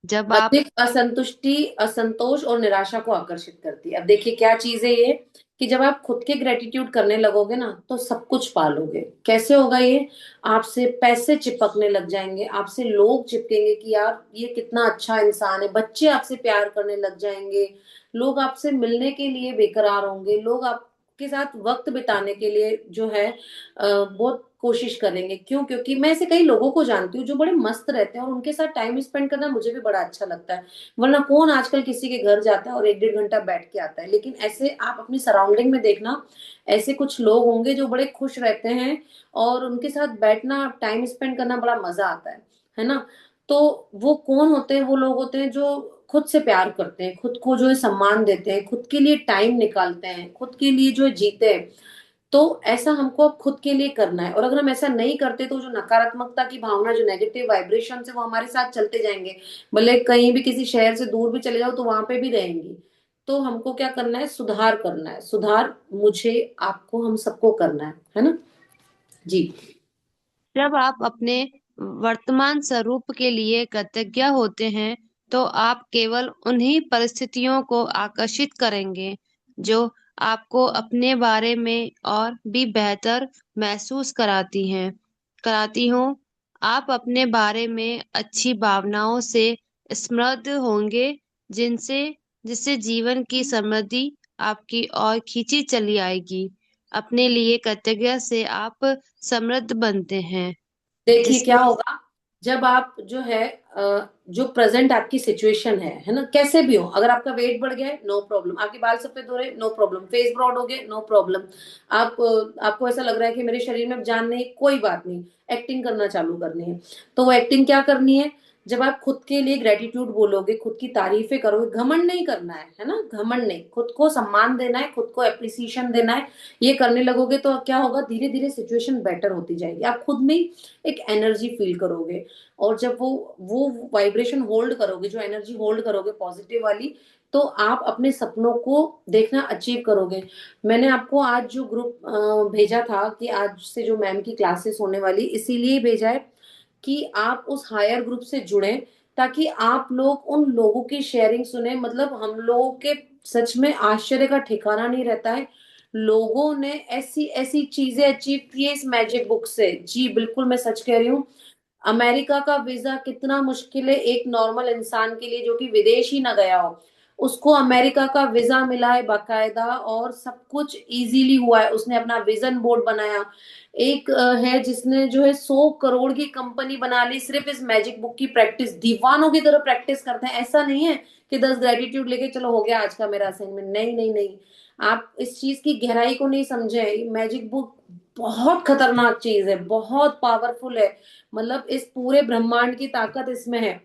जब आप अधिक असंतुष्टि, असंतोष और निराशा को आकर्षित करती है। अब देखिए क्या चीज है ये, कि जब आप खुद के ग्रेटिट्यूड करने लगोगे ना तो सब कुछ पालोगे। कैसे होगा ये? आपसे पैसे चिपकने लग जाएंगे, आपसे लोग चिपकेंगे कि यार ये कितना अच्छा इंसान है, बच्चे आपसे प्यार करने लग जाएंगे, लोग आपसे मिलने के लिए बेकरार होंगे, लोग आपके साथ वक्त बिताने के लिए जो है बहुत कोशिश करेंगे। क्यों? क्योंकि मैं ऐसे कई लोगों को जानती हूँ जो बड़े मस्त रहते हैं और उनके साथ टाइम स्पेंड करना मुझे भी बड़ा अच्छा लगता है। वरना कौन आजकल किसी के घर जाता है और एक डेढ़ घंटा बैठ के आता है? लेकिन ऐसे आप अपनी सराउंडिंग में देखना, ऐसे कुछ लोग होंगे जो बड़े खुश रहते हैं और उनके साथ बैठना, टाइम स्पेंड करना बड़ा मजा आता है ना? तो वो कौन होते हैं? वो लोग होते हैं जो खुद से प्यार करते हैं, खुद को जो है सम्मान देते हैं, खुद के लिए टाइम निकालते हैं, खुद के लिए जो है जीते हैं। तो ऐसा हमको अब खुद के लिए करना है, और अगर हम ऐसा नहीं करते तो जो नकारात्मकता की भावना, जो नेगेटिव वाइब्रेशन है वो हमारे साथ चलते जाएंगे। भले कहीं भी किसी शहर से दूर भी चले जाओ तो वहां पे भी रहेंगी। तो हमको क्या करना है? सुधार करना है। सुधार मुझे, आपको, हम सबको करना है ना? जी। जब आप अपने वर्तमान स्वरूप के लिए कृतज्ञ होते हैं, तो आप केवल उन्हीं परिस्थितियों को आकर्षित करेंगे जो आपको अपने बारे में और भी बेहतर महसूस कराती हों। आप अपने बारे में अच्छी भावनाओं से समृद्ध होंगे, जिनसे जिससे जीवन की समृद्धि आपकी ओर खींची चली आएगी। अपने लिए कृतज्ञता से आप समृद्ध बनते हैं, देखिए क्या जिसके होगा, जब आप जो है जो प्रेजेंट आपकी सिचुएशन है ना, कैसे भी हो, अगर आपका वेट बढ़ गया है नो प्रॉब्लम, आपके बाल सफेद हो रहे नो प्रॉब्लम, फेस ब्रॉड हो गए नो प्रॉब्लम, आप आपको ऐसा लग रहा है कि मेरे शरीर में अब जान नहीं, कोई बात नहीं, एक्टिंग करना चालू करनी है। तो वो एक्टिंग क्या करनी है? जब आप खुद के लिए ग्रेटिट्यूड बोलोगे, खुद की तारीफें करोगे, घमंड नहीं करना है ना, घमंड नहीं, खुद को सम्मान देना है, खुद को अप्रिसिएशन देना है। ये करने लगोगे तो क्या होगा, धीरे धीरे सिचुएशन बेटर होती जाएगी, आप खुद में एक एनर्जी फील करोगे। और जब वो वाइब्रेशन होल्ड करोगे, जो एनर्जी होल्ड करोगे पॉजिटिव वाली, तो आप अपने सपनों को देखना अचीव करोगे। मैंने आपको आज जो ग्रुप भेजा था कि आज से जो मैम की क्लासेस होने वाली, इसीलिए भेजा है कि आप उस हायर ग्रुप से जुड़ें, ताकि आप लोग उन लोगों की शेयरिंग सुने। मतलब हम लोगों के सच में आश्चर्य का ठिकाना नहीं रहता है, लोगों ने ऐसी ऐसी चीजें अचीव की है इस मैजिक बुक से। जी बिल्कुल, मैं सच कह रही हूँ। अमेरिका का वीजा कितना मुश्किल है एक नॉर्मल इंसान के लिए जो कि विदेश ही ना गया हो, उसको अमेरिका का वीजा मिला है बाकायदा, और सब कुछ इजीली हुआ है। उसने अपना विजन बोर्ड बनाया। एक है जिसने जो है 100 करोड़ की कंपनी बना ली सिर्फ इस मैजिक बुक की प्रैक्टिस, दीवानों की तरह प्रैक्टिस करते हैं। ऐसा नहीं है कि 10 ग्रेटिट्यूड लेके चलो हो गया आज का मेरा असाइनमेंट, नहीं नहीं नहीं। आप इस चीज की गहराई को नहीं समझे। मैजिक बुक बहुत खतरनाक चीज है, बहुत पावरफुल है। मतलब इस पूरे ब्रह्मांड की ताकत इसमें है।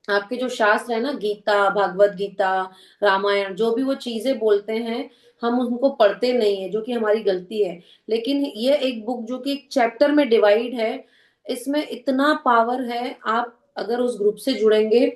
आपके जो शास्त्र है ना, गीता, भागवत गीता, रामायण, जो भी वो चीजें बोलते हैं, हम उनको पढ़ते नहीं है, जो कि हमारी गलती है। लेकिन ये एक बुक जो कि एक चैप्टर में डिवाइड है, इसमें इतना पावर है। आप अगर उस ग्रुप से जुड़ेंगे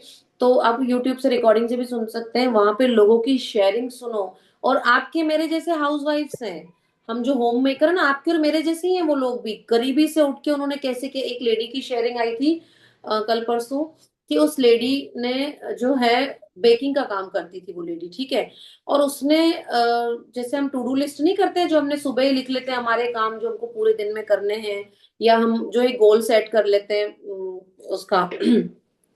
तो आप यूट्यूब से रिकॉर्डिंग से भी सुन सकते हैं, वहां पे लोगों की शेयरिंग सुनो। और आपके मेरे जैसे हाउस वाइफ्स हैं, हम जो होम मेकर है ना, आपके और मेरे जैसे ही हैं वो लोग भी, गरीबी से उठ के उन्होंने कैसे किया। एक लेडी की शेयरिंग आई थी कल परसों, कि उस लेडी ने जो है बेकिंग का काम करती थी वो लेडी, ठीक है। और उसने जैसे हम टू डू लिस्ट नहीं करते हैं, जो हमने सुबह ही लिख लेते हैं हमारे काम जो हमको पूरे दिन में करने हैं, या हम जो एक गोल सेट कर लेते हैं उसका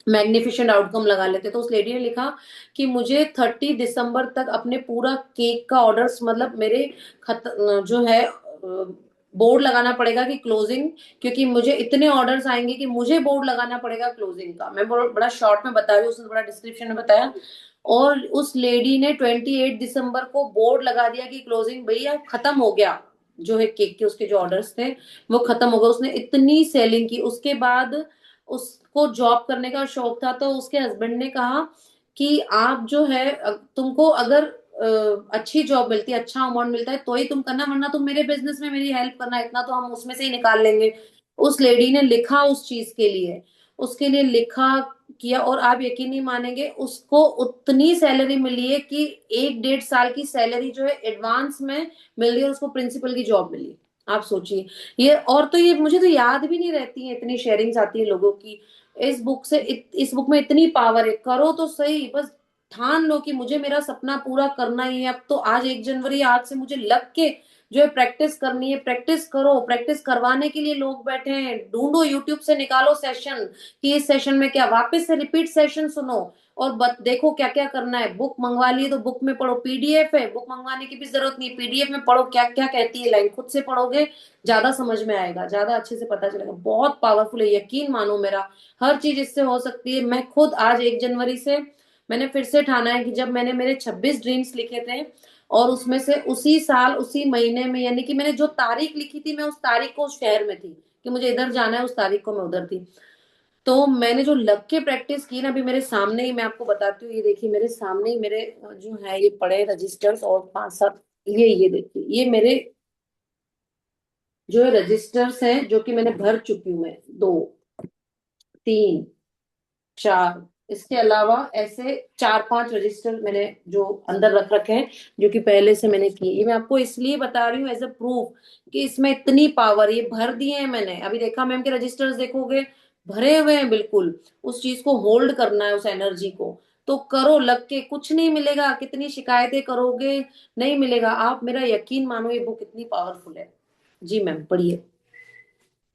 मैग्निफिकेंट आउटकम लगा लेते हैं। तो उस लेडी ने लिखा कि मुझे 30 दिसंबर तक अपने पूरा केक का ऑर्डर्स, मतलब मेरे जो है बोर्ड लगाना पड़ेगा कि क्लोजिंग, क्योंकि मुझे इतने ऑर्डर्स आएंगे कि मुझे बोर्ड लगाना पड़ेगा क्लोजिंग का। मैं बड़ा शॉर्ट में बता रही हूँ, उसने बड़ा डिस्क्रिप्शन में बताया। और उस लेडी ने 28 दिसंबर को बोर्ड लगा दिया कि क्लोजिंग भैया खत्म हो गया, जो है केक के उसके जो ऑर्डर्स थे वो खत्म हो गए। उसने इतनी सेलिंग की, उसके बाद उसको जॉब करने का शौक था, तो उसके हस्बैंड ने कहा कि आप जो है तुमको अगर अच्छी जॉब मिलती है, अच्छा अमाउंट मिलता है तो ही तुम करना, वरना तुम मेरे बिजनेस में मेरी हेल्प करना, इतना तो हम उसमें से ही निकाल लेंगे। उस लेडी ने लिखा उस चीज के लिए, उसके लिए लिखा, किया, और आप यकीन नहीं मानेंगे उसको उतनी सैलरी मिली है कि 1 1.5 साल की सैलरी जो है एडवांस में मिल रही है, उसको प्रिंसिपल की जॉब मिली। आप सोचिए ये। और तो ये मुझे तो याद भी नहीं रहती है, इतनी शेयरिंग्स आती है लोगों की इस बुक से। इस बुक में इतनी पावर है, करो तो सही, बस ठान लो कि मुझे मेरा सपना पूरा करना ही है। अब तो आज 1 जनवरी, आज से मुझे लग के जो है प्रैक्टिस करनी है। प्रैक्टिस करो, प्रैक्टिस करवाने के लिए लोग बैठे हैं, ढूंढो यूट्यूब से निकालो सेशन कि इस सेशन में क्या, वापस से रिपीट सेशन सुनो और देखो क्या क्या करना है। बुक मंगवा लिए तो बुक में पढ़ो, पीडीएफ है, बुक मंगवाने की भी जरूरत नहीं, पीडीएफ में पढ़ो क्या क्या कहती है लाइन, खुद से पढ़ोगे ज्यादा समझ में आएगा, ज्यादा अच्छे से पता चलेगा। बहुत पावरफुल है, यकीन मानो मेरा, हर चीज इससे हो सकती है। मैं खुद आज 1 जनवरी से मैंने फिर से ठाना है कि जब मैंने मेरे 26 ड्रीम्स लिखे थे और उसमें से उसी साल उसी महीने में, यानी कि मैंने जो तारीख लिखी थी मैं उस तारीख को उस शहर में थी कि मुझे इधर जाना है, उस तारीख को मैं उधर थी। तो मैंने जो लग के प्रैक्टिस की ना, अभी मेरे सामने ही मैं आपको बताती हूँ, ये देखिए मेरे सामने ही मेरे जो है ये पड़े रजिस्टर्स और 5 7, ये देखिए ये मेरे जो है रजिस्टर्स हैं जो कि मैंने भर चुकी हूँ मैं, 2 3 4, इसके अलावा ऐसे 4 5 रजिस्टर मैंने जो अंदर रख रखे हैं जो कि पहले से मैंने किए। ये मैं आपको इसलिए बता रही हूँ एज अ प्रूफ कि इसमें इतनी पावर, ये भर दिए हैं मैंने। अभी देखा मैम के रजिस्टर्स देखोगे, भरे हुए हैं बिल्कुल। उस चीज को होल्ड करना है, उस एनर्जी को। तो करो लग के, कुछ नहीं मिलेगा, कितनी शिकायतें करोगे नहीं मिलेगा। आप मेरा यकीन मानो, ये बुक इतनी पावरफुल है। जी मैम पढ़िए।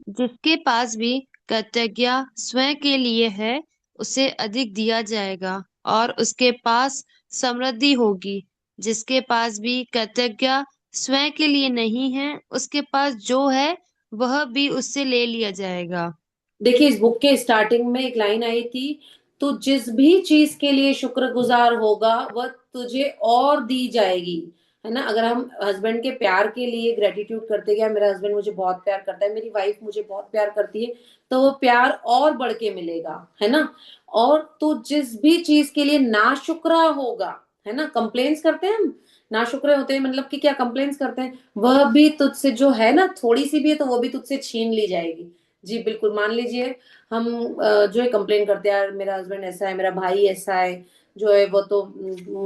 जिसके पास भी कृतज्ञता स्वयं के लिए है, उसे अधिक दिया जाएगा और उसके पास समृद्धि होगी। जिसके पास भी कृतज्ञता स्वयं के लिए नहीं है, उसके पास जो है वह भी उससे ले लिया जाएगा। देखिए इस बुक के स्टार्टिंग में एक लाइन आई थी, तू जिस भी चीज के लिए शुक्रगुजार होगा वह तुझे और दी जाएगी। है ना, अगर हम हस्बैंड के प्यार के लिए ग्रेटिट्यूड करते गया, मेरा हस्बैंड मुझे बहुत प्यार करता है, मेरी वाइफ मुझे बहुत प्यार करती है, तो वो प्यार और बढ़ के मिलेगा। है ना। और तू जिस भी चीज के लिए नाशुक्रा होगा, है ना, कंप्लेन्स करते हैं हम, नाशुक्रे होते हैं मतलब कि क्या कंप्लेन्स करते हैं, वह भी तुझसे जो है ना, थोड़ी सी भी है तो वो भी तुझसे छीन ली जाएगी। जी बिल्कुल। मान लीजिए हम जो है कंप्लेन करते हैं, यार मेरा हस्बैंड ऐसा है, मेरा भाई ऐसा है, जो है वो तो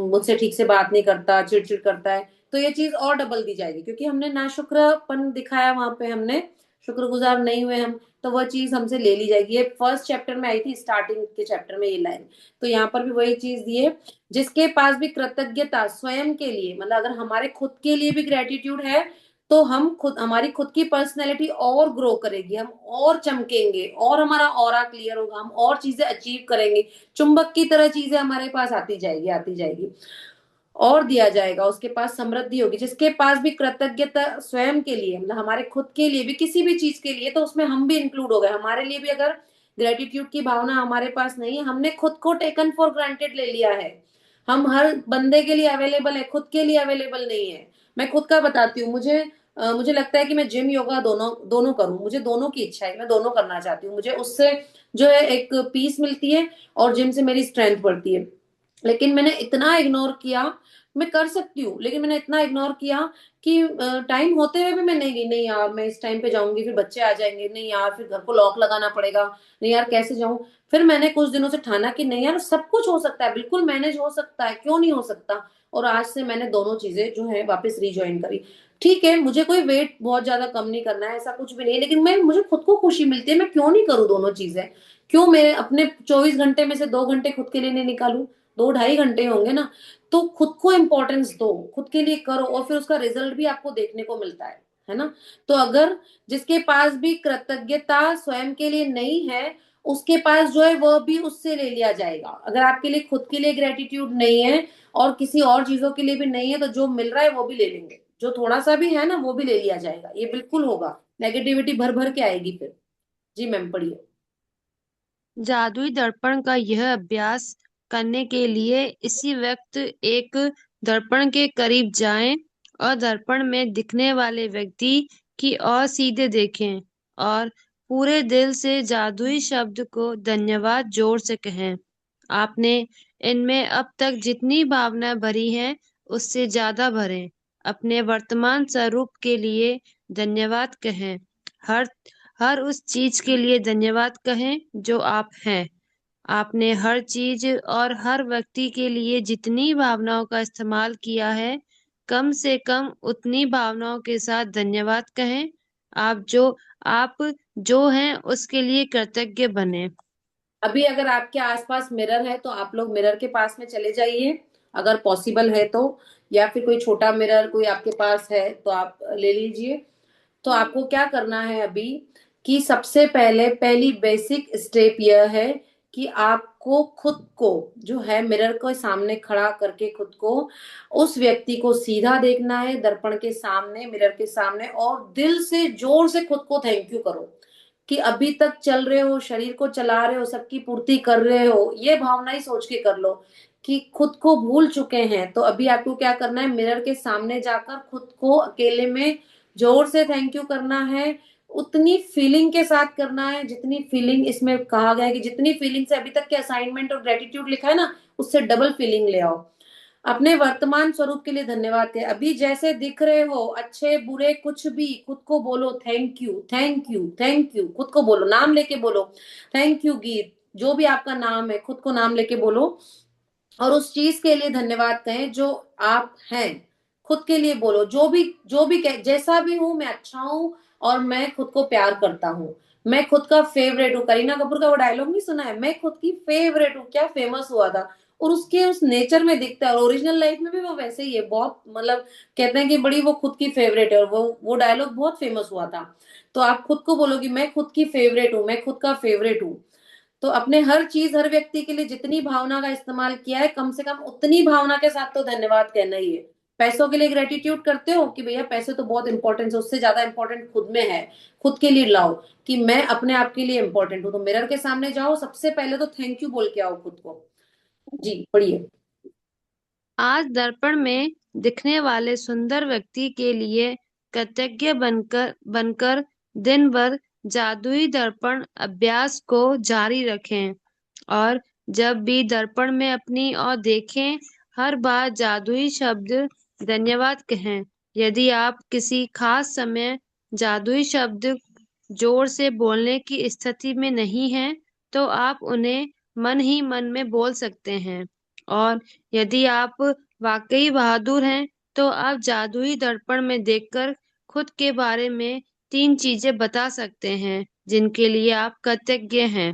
मुझसे ठीक से बात नहीं करता, चिड़चिड़ करता है, तो ये चीज और डबल दी जाएगी क्योंकि हमने नाशुक्रपन दिखाया वहां पे, हमने शुक्रगुजार नहीं हुए हम, तो वह चीज हमसे ले ली जाएगी। ये फर्स्ट चैप्टर में आई थी, स्टार्टिंग के चैप्टर में ये लाइन। तो यहाँ पर भी वही चीज दी है, जिसके पास भी कृतज्ञता स्वयं के लिए, मतलब अगर हमारे खुद के लिए भी ग्रेटिट्यूड है तो हम खुद, हमारी खुद की पर्सनैलिटी और ग्रो करेगी, हम और चमकेंगे और हमारा ऑरा क्लियर होगा, हम और चीजें अचीव करेंगे। चुंबक की तरह चीजें हमारे पास आती जाएगी, आती जाएगी, और दिया जाएगा, उसके पास समृद्धि होगी। जिसके पास भी कृतज्ञता स्वयं के लिए, मतलब हमारे खुद के लिए भी किसी भी चीज के लिए, तो उसमें हम भी इंक्लूड हो गए, हमारे लिए भी अगर ग्रेटिट्यूड की भावना हमारे पास नहीं है, हमने खुद को टेकन फॉर ग्रांटेड ले लिया है। हम हर बंदे के लिए अवेलेबल है, खुद के लिए अवेलेबल नहीं है। मैं खुद का बताती हूँ, मुझे लगता है कि मैं जिम योगा दोनों दोनों करूं, मुझे दोनों की इच्छा है, मैं दोनों करना चाहती हूँ। मुझे उससे जो है एक पीस मिलती है और जिम से मेरी स्ट्रेंथ बढ़ती है। लेकिन मैंने इतना इग्नोर किया, मैं कर सकती हूँ लेकिन मैंने इतना इग्नोर किया कि टाइम होते हुए भी मैं नहीं गई, नहीं यार मैं इस टाइम पे जाऊंगी फिर बच्चे आ जाएंगे, नहीं यार फिर घर को लॉक लगाना पड़ेगा, नहीं यार कैसे जाऊं। फिर मैंने कुछ दिनों से ठाना कि नहीं यार सब कुछ हो सकता है, बिल्कुल मैनेज हो सकता है, क्यों नहीं हो सकता। और आज से मैंने दोनों चीजें जो है वापस रिज्वाइन करी। ठीक है, मुझे कोई वेट बहुत ज्यादा कम नहीं करना है, ऐसा कुछ भी नहीं, लेकिन मैं, मुझे खुद को खुशी मिलती है, मैं क्यों नहीं करूँ दोनों चीजें। क्यों मैं अपने 24 घंटे में से 2 घंटे खुद के लिए नहीं निकालूं, 2 2.5 घंटे होंगे ना। तो खुद को इंपॉर्टेंस दो, खुद के लिए करो और फिर उसका रिजल्ट भी आपको देखने को मिलता है ना। तो अगर जिसके पास भी कृतज्ञता स्वयं के लिए नहीं है, उसके पास जो है वह भी उससे ले लिया जाएगा। अगर आपके लिए खुद के लिए ग्रेटिट्यूड नहीं है और किसी और चीजों के लिए भी नहीं है, तो जो मिल रहा है वो भी ले लेंगे, जो थोड़ा सा भी है ना वो भी ले लिया जाएगा, ये बिल्कुल होगा। नेगेटिविटी भर भर के आएगी फिर। जी मैम पढ़िए। जादुई दर्पण का यह अभ्यास करने के लिए इसी वक्त एक दर्पण के करीब जाएं और दर्पण में दिखने वाले व्यक्ति की ओर सीधे देखें और पूरे दिल से जादुई शब्द को धन्यवाद जोर से कहें। आपने इनमें अब तक जितनी भावना भरी है उससे ज्यादा भरें। अपने वर्तमान स्वरूप के लिए धन्यवाद कहें। हर हर उस चीज के लिए धन्यवाद कहें जो आप हैं। आपने हर चीज और हर व्यक्ति के लिए जितनी भावनाओं का इस्तेमाल किया है, कम से कम उतनी भावनाओं के साथ धन्यवाद कहें। आप जो हैं उसके लिए कृतज्ञ बने। अभी अगर आपके आसपास मिरर है तो आप लोग मिरर के पास में चले जाइए, अगर पॉसिबल है तो, या फिर कोई छोटा मिरर कोई आपके पास है तो आप ले लीजिए। तो आपको क्या करना है अभी, कि सबसे पहले पहली बेसिक स्टेप यह है कि आपको खुद को जो है मिरर के सामने खड़ा करके खुद को, उस व्यक्ति को सीधा देखना है दर्पण के सामने, मिरर के सामने, और दिल से जोर से खुद को थैंक यू करो कि अभी तक चल रहे हो, शरीर को चला रहे हो, सबकी पूर्ति कर रहे हो, ये भावना ही सोच के कर लो कि खुद को भूल चुके हैं। तो अभी आपको क्या करना है, मिरर के सामने जाकर खुद को अकेले में जोर से थैंक यू करना है। उतनी फीलिंग के साथ करना है जितनी फीलिंग इसमें कहा गया है, कि जितनी फीलिंग से अभी तक के असाइनमेंट और ग्रेटिट्यूड लिखा है ना, उससे डबल फीलिंग ले आओ। अपने वर्तमान स्वरूप के लिए धन्यवाद कहें। अभी जैसे दिख रहे हो, अच्छे बुरे कुछ भी, खुद को बोलो thank you, thank you, thank you, खुद को बोलो, नाम लेके बोलो थैंक यू। गीत जो भी आपका नाम है खुद को नाम लेके बोलो, और उस चीज के लिए धन्यवाद कहें जो आप हैं। खुद के लिए बोलो, जो भी जैसा भी हूं मैं अच्छा हूं, और मैं खुद को प्यार करता हूं, मैं खुद का फेवरेट हूँ। करीना कपूर का वो डायलॉग नहीं सुना है, मैं खुद की फेवरेट हूँ, क्या फेमस हुआ था। और उसके उस नेचर में दिखता है, और ओरिजिनल लाइफ में भी वो वैसे ही है, बहुत मतलब कहते हैं कि बड़ी वो खुद की फेवरेट है, और वो डायलॉग बहुत फेमस हुआ था। तो आप खुद को बोलो कि मैं खुद की फेवरेट हूँ, मैं खुद का फेवरेट हूँ। तो अपने हर चीज हर व्यक्ति के लिए जितनी भावना का इस्तेमाल किया है, कम से कम उतनी भावना के साथ तो धन्यवाद कहना ही है। पैसों के लिए ग्रेटिट्यूड करते हो कि भैया पैसे तो बहुत इंपॉर्टेंट है, उससे ज्यादा इंपॉर्टेंट खुद में है। खुद के लिए लाओ कि मैं अपने आप के लिए इंपॉर्टेंट हूँ, तो मिरर के सामने जाओ, सबसे पहले तो थैंक यू बोल के आओ खुद को। जी पढ़िए। आज दर्पण में दिखने वाले सुंदर व्यक्ति के लिए कृतज्ञ बनकर बनकर दिन भर जादुई दर्पण अभ्यास को जारी रखें। और जब भी दर्पण में अपनी ओर देखें, हर बार जादुई शब्द धन्यवाद कहें। यदि आप किसी खास समय जादुई शब्द जोर से बोलने की स्थिति में नहीं हैं, तो आप उन्हें मन ही मन में बोल सकते हैं। और यदि आप वाकई बहादुर हैं, तो आप जादुई दर्पण में देखकर खुद के बारे में 3 चीजें बता सकते हैं जिनके लिए आप कृतज्ञ हैं।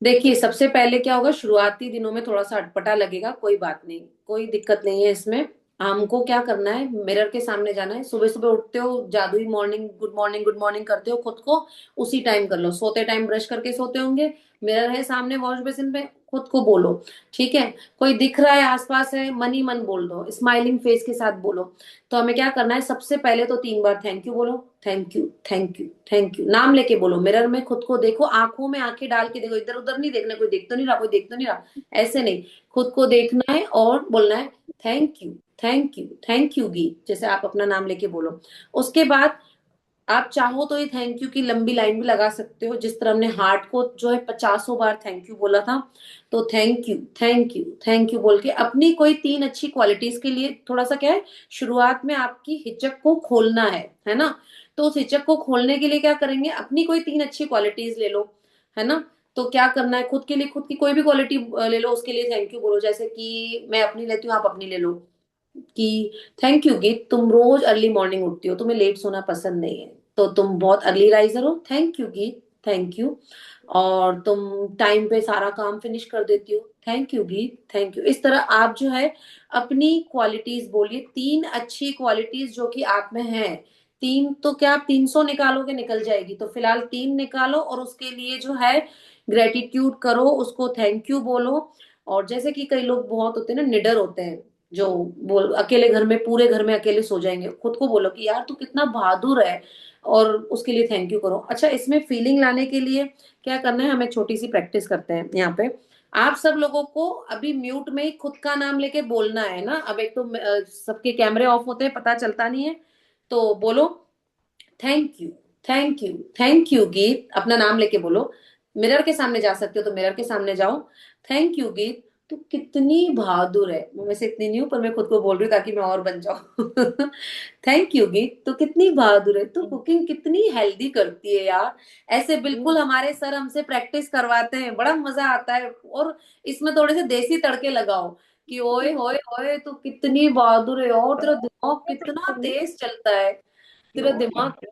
देखिए सबसे पहले क्या होगा, शुरुआती दिनों में थोड़ा सा अटपटा लगेगा, कोई बात नहीं, कोई दिक्कत नहीं है इसमें। हमको क्या करना है, मिरर के सामने जाना है, सुबह सुबह उठते हो जादुई morning good morning good morning करते हो खुद को, उसी टाइम कर लो। सोते टाइम ब्रश करके सोते होंगे, मिरर है सामने वॉश बेसिन पे, खुद को बोलो। ठीक है, कोई दिख रहा है आसपास है, मन ही मन बोल दो, स्माइलिंग फेस के साथ बोलो। तो हमें क्या करना है, सबसे पहले तो 3 बार थैंक यू बोलो, thank you, thank you, thank you, नाम लेके बोलो। मिरर में खुद को देखो, आंखों में आंखें डाल के देखो, इधर उधर नहीं देखना, कोई देख तो नहीं रहा, कोई देख तो नहीं रहा, ऐसे नहीं। खुद को देखना है और बोलना है thank you, thank you, thank you गीत, जैसे आप अपना नाम लेके बोलो। उसके बाद आप चाहो तो ये थैंक यू की लंबी लाइन भी लगा सकते हो, जिस तरह हमने हार्ट को जो है 50 बार थैंक यू बोला था। तो thank you, thank you, thank you बोल के अपनी कोई 3 अच्छी क्वालिटीज के लिए, थोड़ा सा क्या है, शुरुआत में आपकी हिचक को खोलना है ना। तो उस हिचक को खोलने के लिए क्या करेंगे, अपनी कोई 3 अच्छी क्वालिटीज ले लो, है ना। तो क्या करना है, खुद के लिए खुद की कोई भी क्वालिटी ले लो, उसके लिए थैंक यू बोलो। जैसे कि मैं अपनी लेती हूँ, आप अपनी ले लो, कि थैंक यू गीत, तुम रोज अर्ली मॉर्निंग उठती हो, तुम्हें लेट सोना पसंद नहीं है, तो तुम बहुत अर्ली राइजर हो, थैंक यू गीत, थैंक यू। और तुम टाइम पे सारा काम फिनिश कर देती हो, थैंक यू गीत, थैंक यू। इस तरह आप जो है अपनी क्वालिटीज बोलिए, 3 अच्छी क्वालिटीज जो कि आप में है। तीन तो क्या, आप 300 निकालोगे निकल जाएगी, तो फिलहाल 3 निकालो, और उसके लिए जो है ग्रेटिट्यूड करो, उसको थैंक यू बोलो। और जैसे कि कई लोग बहुत होते हैं ना, निडर होते हैं, जो बोल अकेले घर में, पूरे घर में अकेले सो जाएंगे, खुद को बोलो कि यार तू कितना बहादुर है, और उसके लिए थैंक यू करो। अच्छा, इसमें फीलिंग लाने के लिए क्या करना है, हमें छोटी सी प्रैक्टिस करते हैं यहाँ पे। आप सब लोगों को अभी म्यूट में ही खुद का नाम लेके बोलना है ना। अब एक तो सबके कैमरे ऑफ होते हैं, पता चलता नहीं है, तो बोलो thank you, thank you, thank you गीत, अपना नाम लेके बोलो। मिरर के सामने जा सकते हो तो मिरर के सामने जाओ। थैंक यू गीत, तू कितनी बहादुर है। मैं वैसे इतनी नहीं हूं, पर मैं खुद को बोल रही हूँ ताकि मैं और बन जाऊं। थैंक यू गीत, तू कितनी बहादुर है, तू कुकिंग कितनी हेल्दी करती है यार। ऐसे बिल्कुल हमारे सर हमसे प्रैक्टिस करवाते हैं, बड़ा मजा आता है। और इसमें थोड़े से देसी तड़के लगाओ कि ओए होए होए तू कितनी बहादुर है, और तेरा दिमाग कितना तेज चलता है, तेरा दिमाग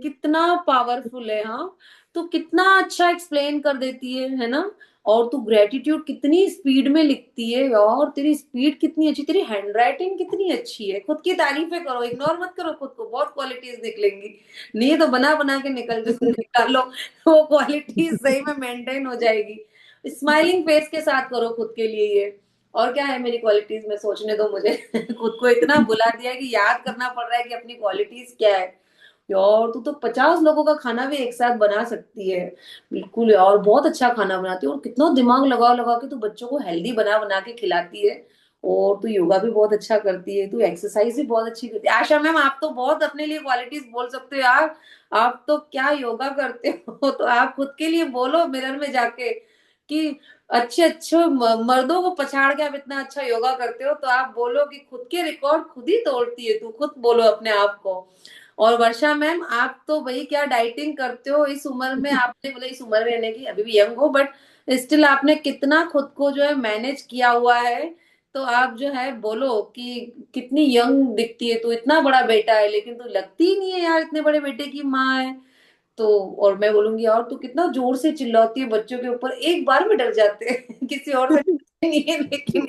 कितना पावरफुल है। हाँ, तो कितना अच्छा एक्सप्लेन कर देती है ना। और तू ग्रेटिट्यूड कितनी स्पीड में लिखती है यार, तेरी स्पीड कितनी अच्छी, तेरी हैंडराइटिंग कितनी अच्छी है। खुद की तारीफें करो, इग्नोर मत करो खुद को, बहुत क्वालिटीज निकलेंगी। नहीं तो बना बना के निकालो, वो क्वालिटीज सही में मेंटेन हो जाएगी। स्माइलिंग फेस के साथ करो खुद के लिए ये। और क्या है मेरी क्वालिटीज में, सोचने दो मुझे। खुद को इतना बुला दिया है कि याद करना पड़ रहा है कि अपनी क्वालिटीज क्या है। यार तू तो 50 लोगों का खाना भी एक साथ बना सकती है। बिल्कुल यार, बहुत अच्छा खाना बनाती है, और कितना दिमाग लगा लगा के तू बच्चों को हेल्दी बना बना के खिलाती है। और तू योगा भी बहुत अच्छा करती है, तू एक्सरसाइज भी बहुत अच्छी करती है। आशा मैम, आप तो बहुत अपने लिए क्वालिटीज बोल सकते हो यार। आप तो क्या योगा करते हो। तो आप खुद के लिए बोलो मिरर में जाके कि अच्छे अच्छे मर्दों को पछाड़ के आप इतना अच्छा योगा करते हो, तो आप बोलो कि खुद के रिकॉर्ड खुद ही तोड़ती है तू, खुद बोलो अपने आप को। और वर्षा मैम, आप तो भाई क्या डाइटिंग करते हो इस उम्र में। आपने बोले इस उम्र में, यानी कि अभी भी यंग हो, बट स्टिल आपने कितना खुद को जो है मैनेज किया हुआ है। तो आप जो है बोलो कि कितनी यंग दिखती है तू, इतना बड़ा बेटा है लेकिन तू लगती ही नहीं है यार इतने बड़े बेटे की माँ है। तो और मैं बोलूंगी यार तू कितना जोर से चिल्लाती है बच्चों के ऊपर, एक बार में डर जाते हैं। किसी और से डरते नहीं है, लेकिन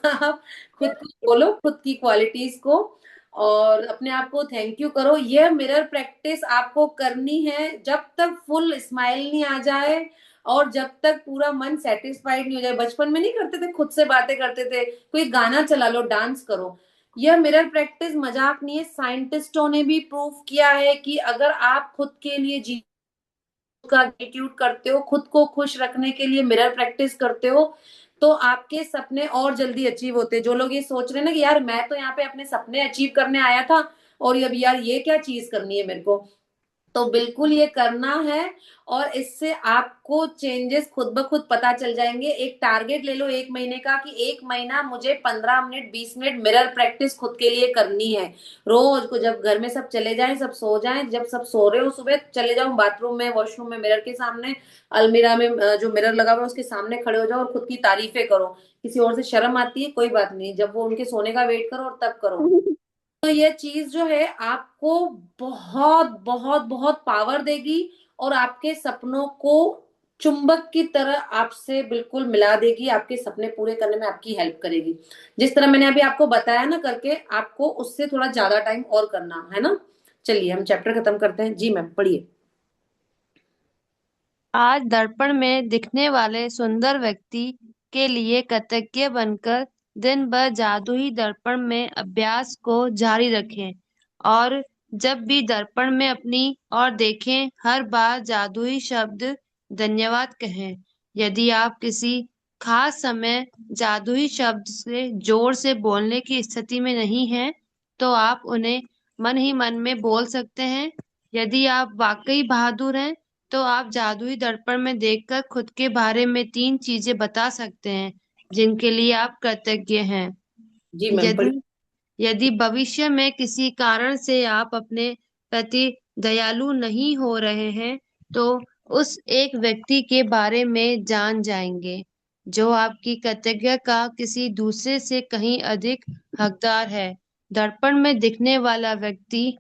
आप खुद को बोलो, खुद की क्वालिटीज को, और अपने आप को थैंक यू करो। ये मिरर प्रैक्टिस आपको करनी है जब तक फुल स्माइल नहीं आ जाए, और जब तक पूरा मन सेटिस्फाइड नहीं हो जाए। बचपन में नहीं करते थे, खुद से बातें करते थे, कोई गाना चला लो, डांस करो। यह मिरर प्रैक्टिस मजाक नहीं है, साइंटिस्टों ने भी प्रूव किया है कि अगर आप खुद के लिए जी का ग्रेटिट्यूड करते हो, खुद को खुश रखने के लिए मिरर प्रैक्टिस करते हो, तो आपके सपने और जल्दी अचीव होते हैं। जो लोग ये सोच रहे हैं ना कि यार मैं तो यहाँ पे अपने सपने अचीव करने आया था, और अब यार ये क्या चीज करनी है मेरे को, तो बिल्कुल ये करना है। और इससे आपको चेंजेस खुद ब खुद पता चल जाएंगे। एक टारगेट ले लो 1 महीने का, कि 1 महीना मुझे 15 मिनट 20 मिनट मिरर प्रैक्टिस खुद के लिए करनी है। रोज को जब घर में सब चले जाएं, सब सो जाएं, जब सब सो रहे हो सुबह, चले जाओ बाथरूम में, वॉशरूम में, मिरर के सामने, अलमीरा में जो मिरर लगा हुआ है उसके सामने खड़े हो जाओ और खुद की तारीफें करो। किसी और से शर्म आती है, कोई बात नहीं, जब वो उनके सोने का वेट करो और तब करो। तो ये चीज जो है आपको बहुत बहुत बहुत पावर देगी, और आपके सपनों को चुंबक की तरह आपसे बिल्कुल मिला देगी, आपके सपने पूरे करने में आपकी हेल्प करेगी। जिस तरह मैंने अभी आपको बताया ना करके, आपको उससे थोड़ा ज्यादा टाइम और करना है ना। चलिए हम चैप्टर खत्म करते हैं। जी मैम, पढ़िए। आज दर्पण में दिखने वाले सुंदर व्यक्ति के लिए कृतज्ञ बनकर दिन भर जादुई दर्पण में अभ्यास को जारी रखें, और जब भी दर्पण में अपनी ओर देखें, हर बार जादुई शब्द धन्यवाद कहें। यदि आप किसी खास समय जादुई शब्द से जोर से बोलने की स्थिति में नहीं हैं, तो आप उन्हें मन ही मन में बोल सकते हैं। यदि आप वाकई बहादुर हैं, तो आप जादुई दर्पण में देखकर खुद के बारे में 3 चीजें बता सकते हैं जिनके लिए आप कृतज्ञ हैं। जी मैम, यदि पढ़िए। यदि भविष्य में किसी कारण से आप अपने प्रति दयालु नहीं हो रहे हैं, तो उस एक व्यक्ति के बारे में जान जाएंगे जो आपकी कृतज्ञता का किसी दूसरे से कहीं अधिक हकदार है। दर्पण में दिखने वाला व्यक्ति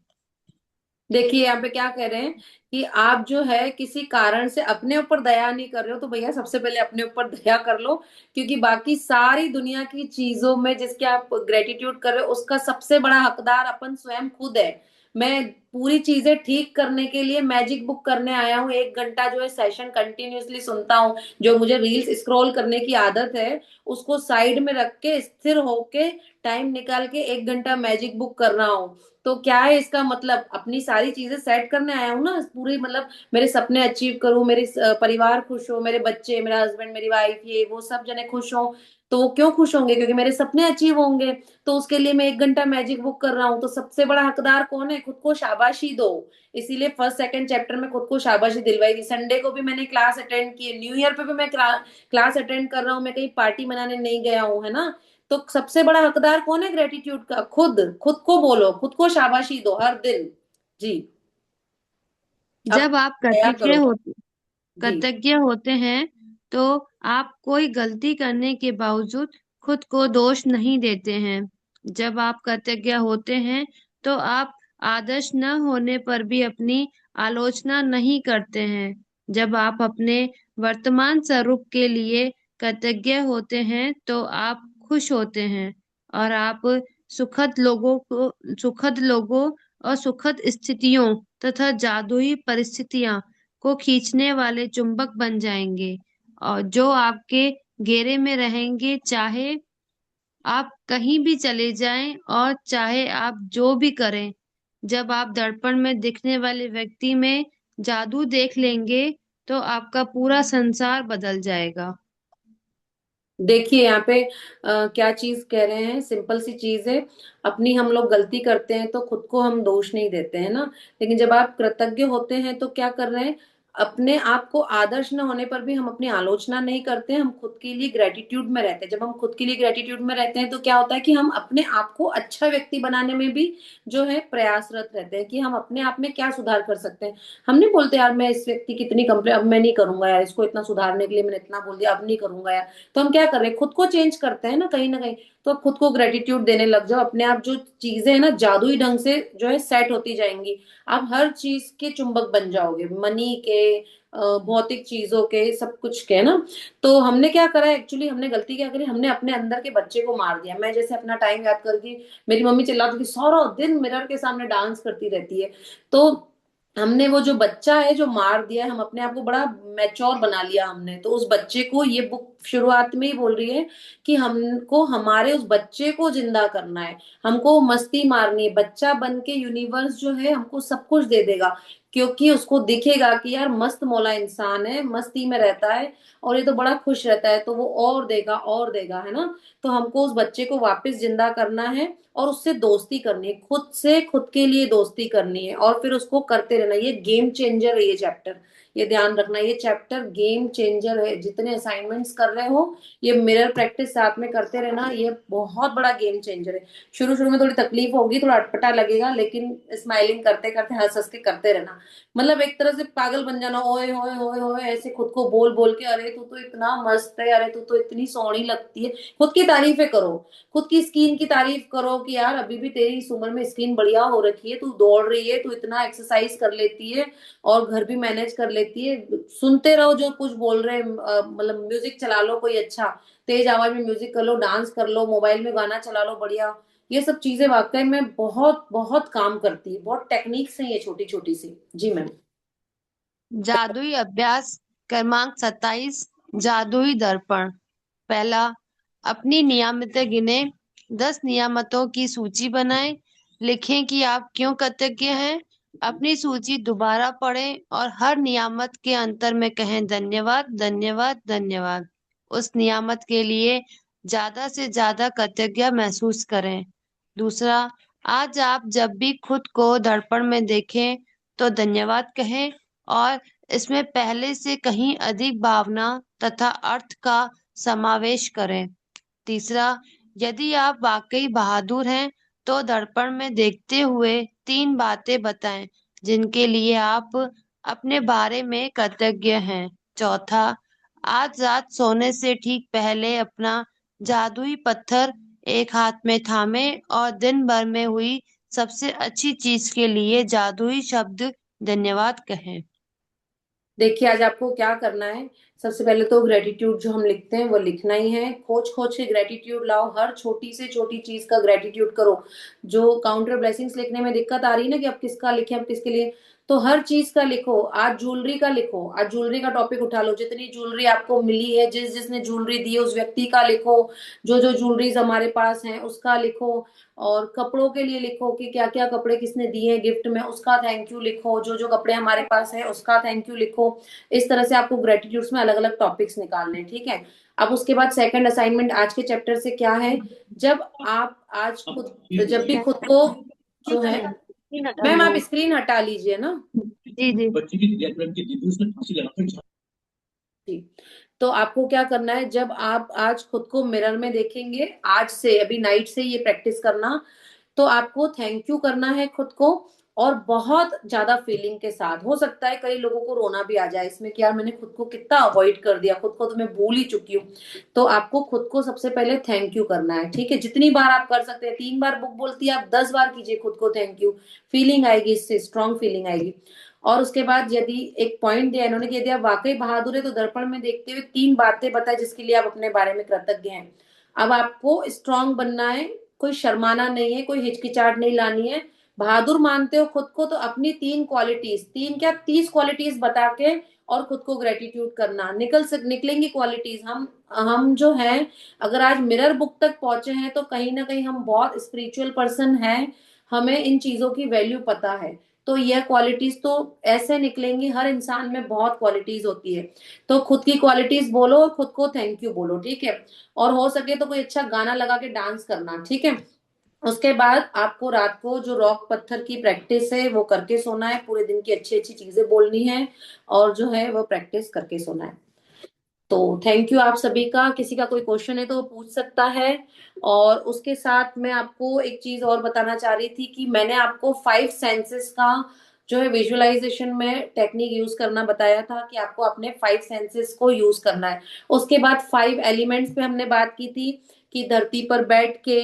देखिए यहाँ पे क्या कह रहे हैं कि आप जो है किसी कारण से अपने ऊपर दया नहीं कर रहे हो, तो भैया सबसे पहले अपने ऊपर दया कर लो। क्योंकि बाकी सारी दुनिया की चीजों में जिसके आप ग्रेटिट्यूड कर रहे हो, उसका सबसे बड़ा हकदार अपन स्वयं खुद है। मैं पूरी चीजें ठीक करने के लिए मैजिक बुक करने आया हूँ, 1 घंटा जो है सेशन कंटिन्यूअसली सुनता हूँ। जो मुझे रील्स स्क्रॉल करने की आदत है, उसको साइड में रख के स्थिर होके टाइम निकाल के 1 घंटा मैजिक बुक कर रहा हूँ। तो क्या है इसका मतलब, अपनी सारी चीजें सेट करने आया हूँ ना, पूरी मतलब मेरे सपने अचीव करूं, मेरे परिवार खुश हो, मेरे बच्चे, मेरा हस्बैंड, मेरी वाइफ, ये वो सब जने खुश हो, तो वो क्यों खुश होंगे? क्योंकि मेरे सपने अचीव होंगे। तो उसके लिए मैं 1 घंटा मैजिक बुक कर रहा हूँ, तो सबसे बड़ा हकदार कौन है? खुद को शाबाशी दो। इसीलिए फर्स्ट सेकंड चैप्टर में खुद को शाबाशी दिलवाई थी। संडे को भी मैंने क्लास अटेंड की है, न्यू ईयर पे भी मैं क्लास अटेंड कर रहा हूँ, मैं कहीं पार्टी मनाने नहीं गया हूँ, है ना। तो सबसे बड़ा हकदार कौन है ग्रेटिट्यूड का? खुद। खुद को बोलो, खुद को शाबाशी दो हर दिन। जी। अब जब आप दया करो। जी। कृतज्ञ होते हैं तो आप कोई गलती करने के बावजूद खुद को दोष नहीं देते हैं। जब आप कृतज्ञ होते हैं तो आप आदर्श न होने पर भी अपनी आलोचना नहीं करते हैं। जब आप अपने वर्तमान स्वरूप के लिए कृतज्ञ होते हैं तो आप खुश होते हैं और आप सुखद लोगों और सुखद स्थितियों तथा जादुई परिस्थितियां को खींचने वाले चुंबक बन जाएंगे और जो आपके घेरे में रहेंगे, चाहे आप कहीं भी चले जाएं और चाहे आप जो भी करें। जब आप दर्पण में दिखने वाले व्यक्ति में जादू देख लेंगे तो आपका पूरा संसार बदल जाएगा। देखिए यहाँ पे क्या चीज कह रहे हैं, सिंपल सी चीज है। अपनी हम लोग गलती करते हैं तो खुद को हम दोष नहीं देते हैं ना। लेकिन जब आप कृतज्ञ होते हैं तो क्या कर रहे हैं? अपने आप को आदर्श न होने पर भी हम अपनी आलोचना नहीं करते हैं, हम खुद के लिए ग्रेटिट्यूड में रहते हैं। जब हम खुद के लिए ग्रेटिट्यूड में रहते हैं तो क्या होता है कि हम अपने आप को अच्छा व्यक्ति बनाने में भी जो है प्रयासरत रहते हैं कि हम अपने आप में क्या सुधार कर सकते हैं। हम नहीं बोलते यार मैं इस व्यक्ति की इतनी कंप्लेन अब मैं नहीं करूंगा यार, इसको इतना सुधारने के लिए मैंने इतना बोल दिया, अब नहीं करूंगा यार। तो हम क्या कर रहे हैं? खुद को चेंज करते हैं ना कहीं ना कहीं। तो आप खुद को ग्रेटिट्यूड देने लग जाओ, अपने आप जो चीजें है ना जादुई ढंग से जो है सेट होती जाएंगी। आप हर चीज के चुंबक बन जाओगे, मनी के, भौतिक चीजों के, सब कुछ के ना। तो हमने क्या करा एक्चुअली, हमने गलती क्या करी, हमने अपने अंदर के बच्चे को मार दिया। मैं जैसे अपना टाइम याद करती, मेरी मम्मी चिल्लाती थी सारा दिन मिरर के सामने डांस करती रहती है। तो हमने वो जो बच्चा है जो मार दिया है, हम अपने आप को बड़ा मैच्योर बना लिया हमने। तो उस बच्चे को ये बुक शुरुआत में ही बोल रही है कि हमको हमारे उस बच्चे को जिंदा करना है, हमको मस्ती मारनी है। बच्चा बन के यूनिवर्स जो है हमको सब कुछ दे देगा, क्योंकि उसको दिखेगा कि यार मस्त मौला इंसान है, मस्ती में रहता है और ये तो बड़ा खुश रहता है, तो वो और देगा, है ना। तो हमको उस बच्चे को वापस जिंदा करना है और उससे दोस्ती करनी है, खुद से खुद के लिए दोस्ती करनी है और फिर उसको करते रहना। ये गेम चेंजर है ये चैप्टर, ये ध्यान रखना, ये चैप्टर गेम चेंजर है। जितने असाइनमेंट्स कर रहे हो ये मिरर प्रैक्टिस साथ में करते रहना, ये बहुत बड़ा गेम चेंजर है। शुरू शुरू में थोड़ी तकलीफ होगी, थोड़ा अटपटा लगेगा, लेकिन स्माइलिंग करते करते हंस हंस के करते रहना। मतलब एक तरह से पागल बन जाना, ओए होए होए होए ऐसे खुद को बोल बोल के, अरे तू तो इतना मस्त है, अरे तू तो इतनी सोहनी लगती है। खुद की तारीफें करो, खुद की स्किन की तारीफ करो कि यार अभी भी तेरी इस उम्र में स्किन बढ़िया हो रखी है, तू दौड़ रही है, तू इतना एक्सरसाइज कर लेती है और घर भी मैनेज कर लेती है। सुनते रहो जो कुछ बोल रहे हैं, मतलब म्यूजिक चला लो कोई अच्छा, तेज आवाज में म्यूजिक कर लो, डांस कर लो, मोबाइल में गाना चला लो बढ़िया। ये सब चीजें वाकई में बहुत बहुत काम करती है, बहुत टेक्निक्स हैं ये छोटी छोटी सी। जी मैम। जादुई अभ्यास क्रमांक 27। जादुई दर्पण। पहला, अपनी नियमित गिने। 10 नियामतों की सूची बनाएं। लिखें कि आप क्यों कृतज्ञ हैं। अपनी सूची दोबारा पढ़ें और हर नियामत के अंतर में कहें धन्यवाद, धन्यवाद, धन्यवाद। उस नियामत के लिए ज्यादा से ज्यादा कृतज्ञ महसूस करें। दूसरा, आज आप जब भी खुद को दर्पण में देखें तो धन्यवाद कहें और इसमें पहले से कहीं अधिक भावना तथा अर्थ का समावेश करें। तीसरा, यदि आप वाकई बहादुर हैं तो दर्पण में देखते हुए 3 बातें बताएं जिनके लिए आप अपने बारे में कृतज्ञ हैं। चौथा, आज रात सोने से ठीक पहले अपना जादुई पत्थर एक हाथ में थामे और दिन भर में हुई सबसे अच्छी चीज के लिए जादुई शब्द धन्यवाद कहें। देखिए आज आपको क्या करना है, सबसे पहले तो ग्रेटिट्यूड जो हम लिखते हैं वो लिखना ही है, खोज खोज के ग्रेटिट्यूड लाओ, हर छोटी से छोटी चीज का ग्रेटिट्यूड करो। जो काउंटर ब्लेसिंग्स लिखने में दिक्कत आ रही है ना कि अब किसका लिखे, अब किसके लिए, तो हर चीज का लिखो। आज ज्वेलरी का लिखो, आज ज्वेलरी का टॉपिक उठा लो, जितनी ज्वेलरी आपको मिली है, जिस जिसने ज्वेलरी दी है उस व्यक्ति का लिखो, जो जो ज्वेलरीज हमारे पास हैं उसका लिखो। और कपड़ों के लिए लिखो कि क्या क्या कपड़े किसने दिए हैं गिफ्ट में, उसका थैंक यू लिखो, जो जो कपड़े हमारे पास है उसका थैंक यू लिखो। इस तरह से आपको ग्रेटिट्यूड्स में अलग अलग टॉपिक्स निकालने हैं, ठीक है। अब उसके बाद सेकंड असाइनमेंट आज के चैप्टर से क्या है, जब आप आज खुद, जब भी खुद को जो है, मैम आप स्क्रीन हटा लीजिए ना। जी जी। जी। तो आपको क्या करना है, जब आप आज खुद को मिरर में देखेंगे, आज से अभी नाइट से ये प्रैक्टिस करना, तो आपको थैंक यू करना है खुद को। और बहुत ज्यादा फीलिंग के साथ, हो सकता है कई लोगों को रोना भी आ जाए इसमें कि यार मैंने खुद को कितना अवॉइड कर दिया, खुद को तो मैं भूल ही चुकी हूँ। तो आपको खुद को सबसे पहले थैंक यू करना है, ठीक है। जितनी बार आप कर सकते हैं, 3 बार बुक बोलती है, आप 10 बार कीजिए खुद को थैंक यू। फीलिंग आएगी, इससे स्ट्रॉन्ग फीलिंग आएगी। और उसके बाद यदि एक पॉइंट दिया इन्होंने कि यदि आप वाकई बहादुर है तो दर्पण में देखते हुए 3 बातें बताए जिसके लिए आप अपने बारे में कृतज्ञ हैं। अब आपको स्ट्रांग बनना है, कोई शर्माना नहीं है, कोई हिचकिचाहट नहीं लानी है। बहादुर मानते हो खुद को तो अपनी 3 क्वालिटीज, 3 क्या 30 क्वालिटीज बता के और खुद को ग्रेटिट्यूड करना, निकलेंगी क्वालिटीज। हम जो है, अगर आज मिरर बुक तक पहुंचे हैं तो कहीं ना कहीं हम बहुत स्पिरिचुअल पर्सन हैं, हमें इन चीजों की वैल्यू पता है। तो यह क्वालिटीज तो ऐसे निकलेंगी, हर इंसान में बहुत क्वालिटीज होती है। तो खुद की क्वालिटीज बोलो और खुद को थैंक यू बोलो, ठीक है। और हो सके तो कोई अच्छा गाना लगा के डांस करना, ठीक है। उसके बाद आपको रात को जो रॉक पत्थर की प्रैक्टिस है वो करके सोना है, पूरे दिन की अच्छी अच्छी चीजें बोलनी है और जो है वो प्रैक्टिस करके सोना है। तो थैंक यू आप सभी का, किसी का कोई क्वेश्चन है तो वो पूछ सकता है। और उसके साथ मैं आपको एक चीज और बताना चाह रही थी कि मैंने आपको 5 सेंसेस का जो है विजुअलाइजेशन में टेक्निक यूज करना बताया था कि आपको अपने 5 सेंसेस को यूज करना है। उसके बाद 5 एलिमेंट्स पे हमने बात की थी कि धरती पर बैठ के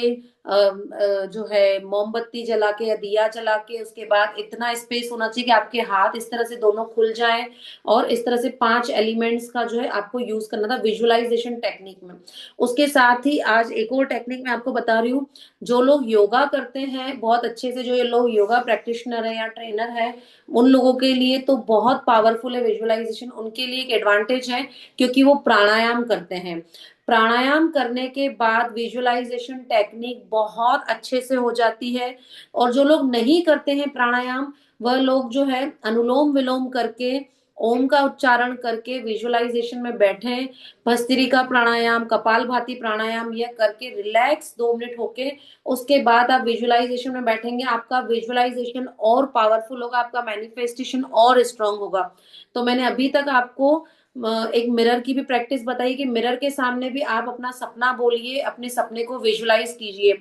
जो है मोमबत्ती जला के या दिया जला के, उसके बाद इतना स्पेस होना चाहिए कि आपके हाथ इस तरह से दोनों खुल जाएं। और इस तरह से 5 एलिमेंट्स का जो है आपको यूज करना था विजुअलाइजेशन टेक्निक में। उसके साथ ही आज एक और टेक्निक मैं आपको बता रही हूँ। जो लोग योगा करते हैं बहुत अच्छे से, जो ये लोग योगा प्रैक्टिशनर है या ट्रेनर है, उन लोगों के लिए तो बहुत पावरफुल है विजुअलाइजेशन, उनके लिए एक एडवांटेज है क्योंकि वो प्राणायाम करते हैं। प्राणायाम करने के बाद विजुअलाइजेशन टेक्निक बहुत अच्छे से हो जाती है। और जो लोग नहीं करते हैं प्राणायाम, वह लोग जो है अनुलोम विलोम करके, ओम का उच्चारण करके विजुअलाइजेशन में बैठे, भस्त्रिका प्राणायाम, कपालभाति प्राणायाम, यह करके रिलैक्स 2 मिनट होके उसके बाद आप विजुअलाइजेशन में बैठेंगे, आपका विजुअलाइजेशन और पावरफुल होगा, आपका मैनिफेस्टेशन और स्ट्रांग होगा। तो मैंने अभी तक आपको एक मिरर की भी प्रैक्टिस बताई कि मिरर के सामने भी आप अपना सपना बोलिए, अपने सपने को विजुअलाइज कीजिए।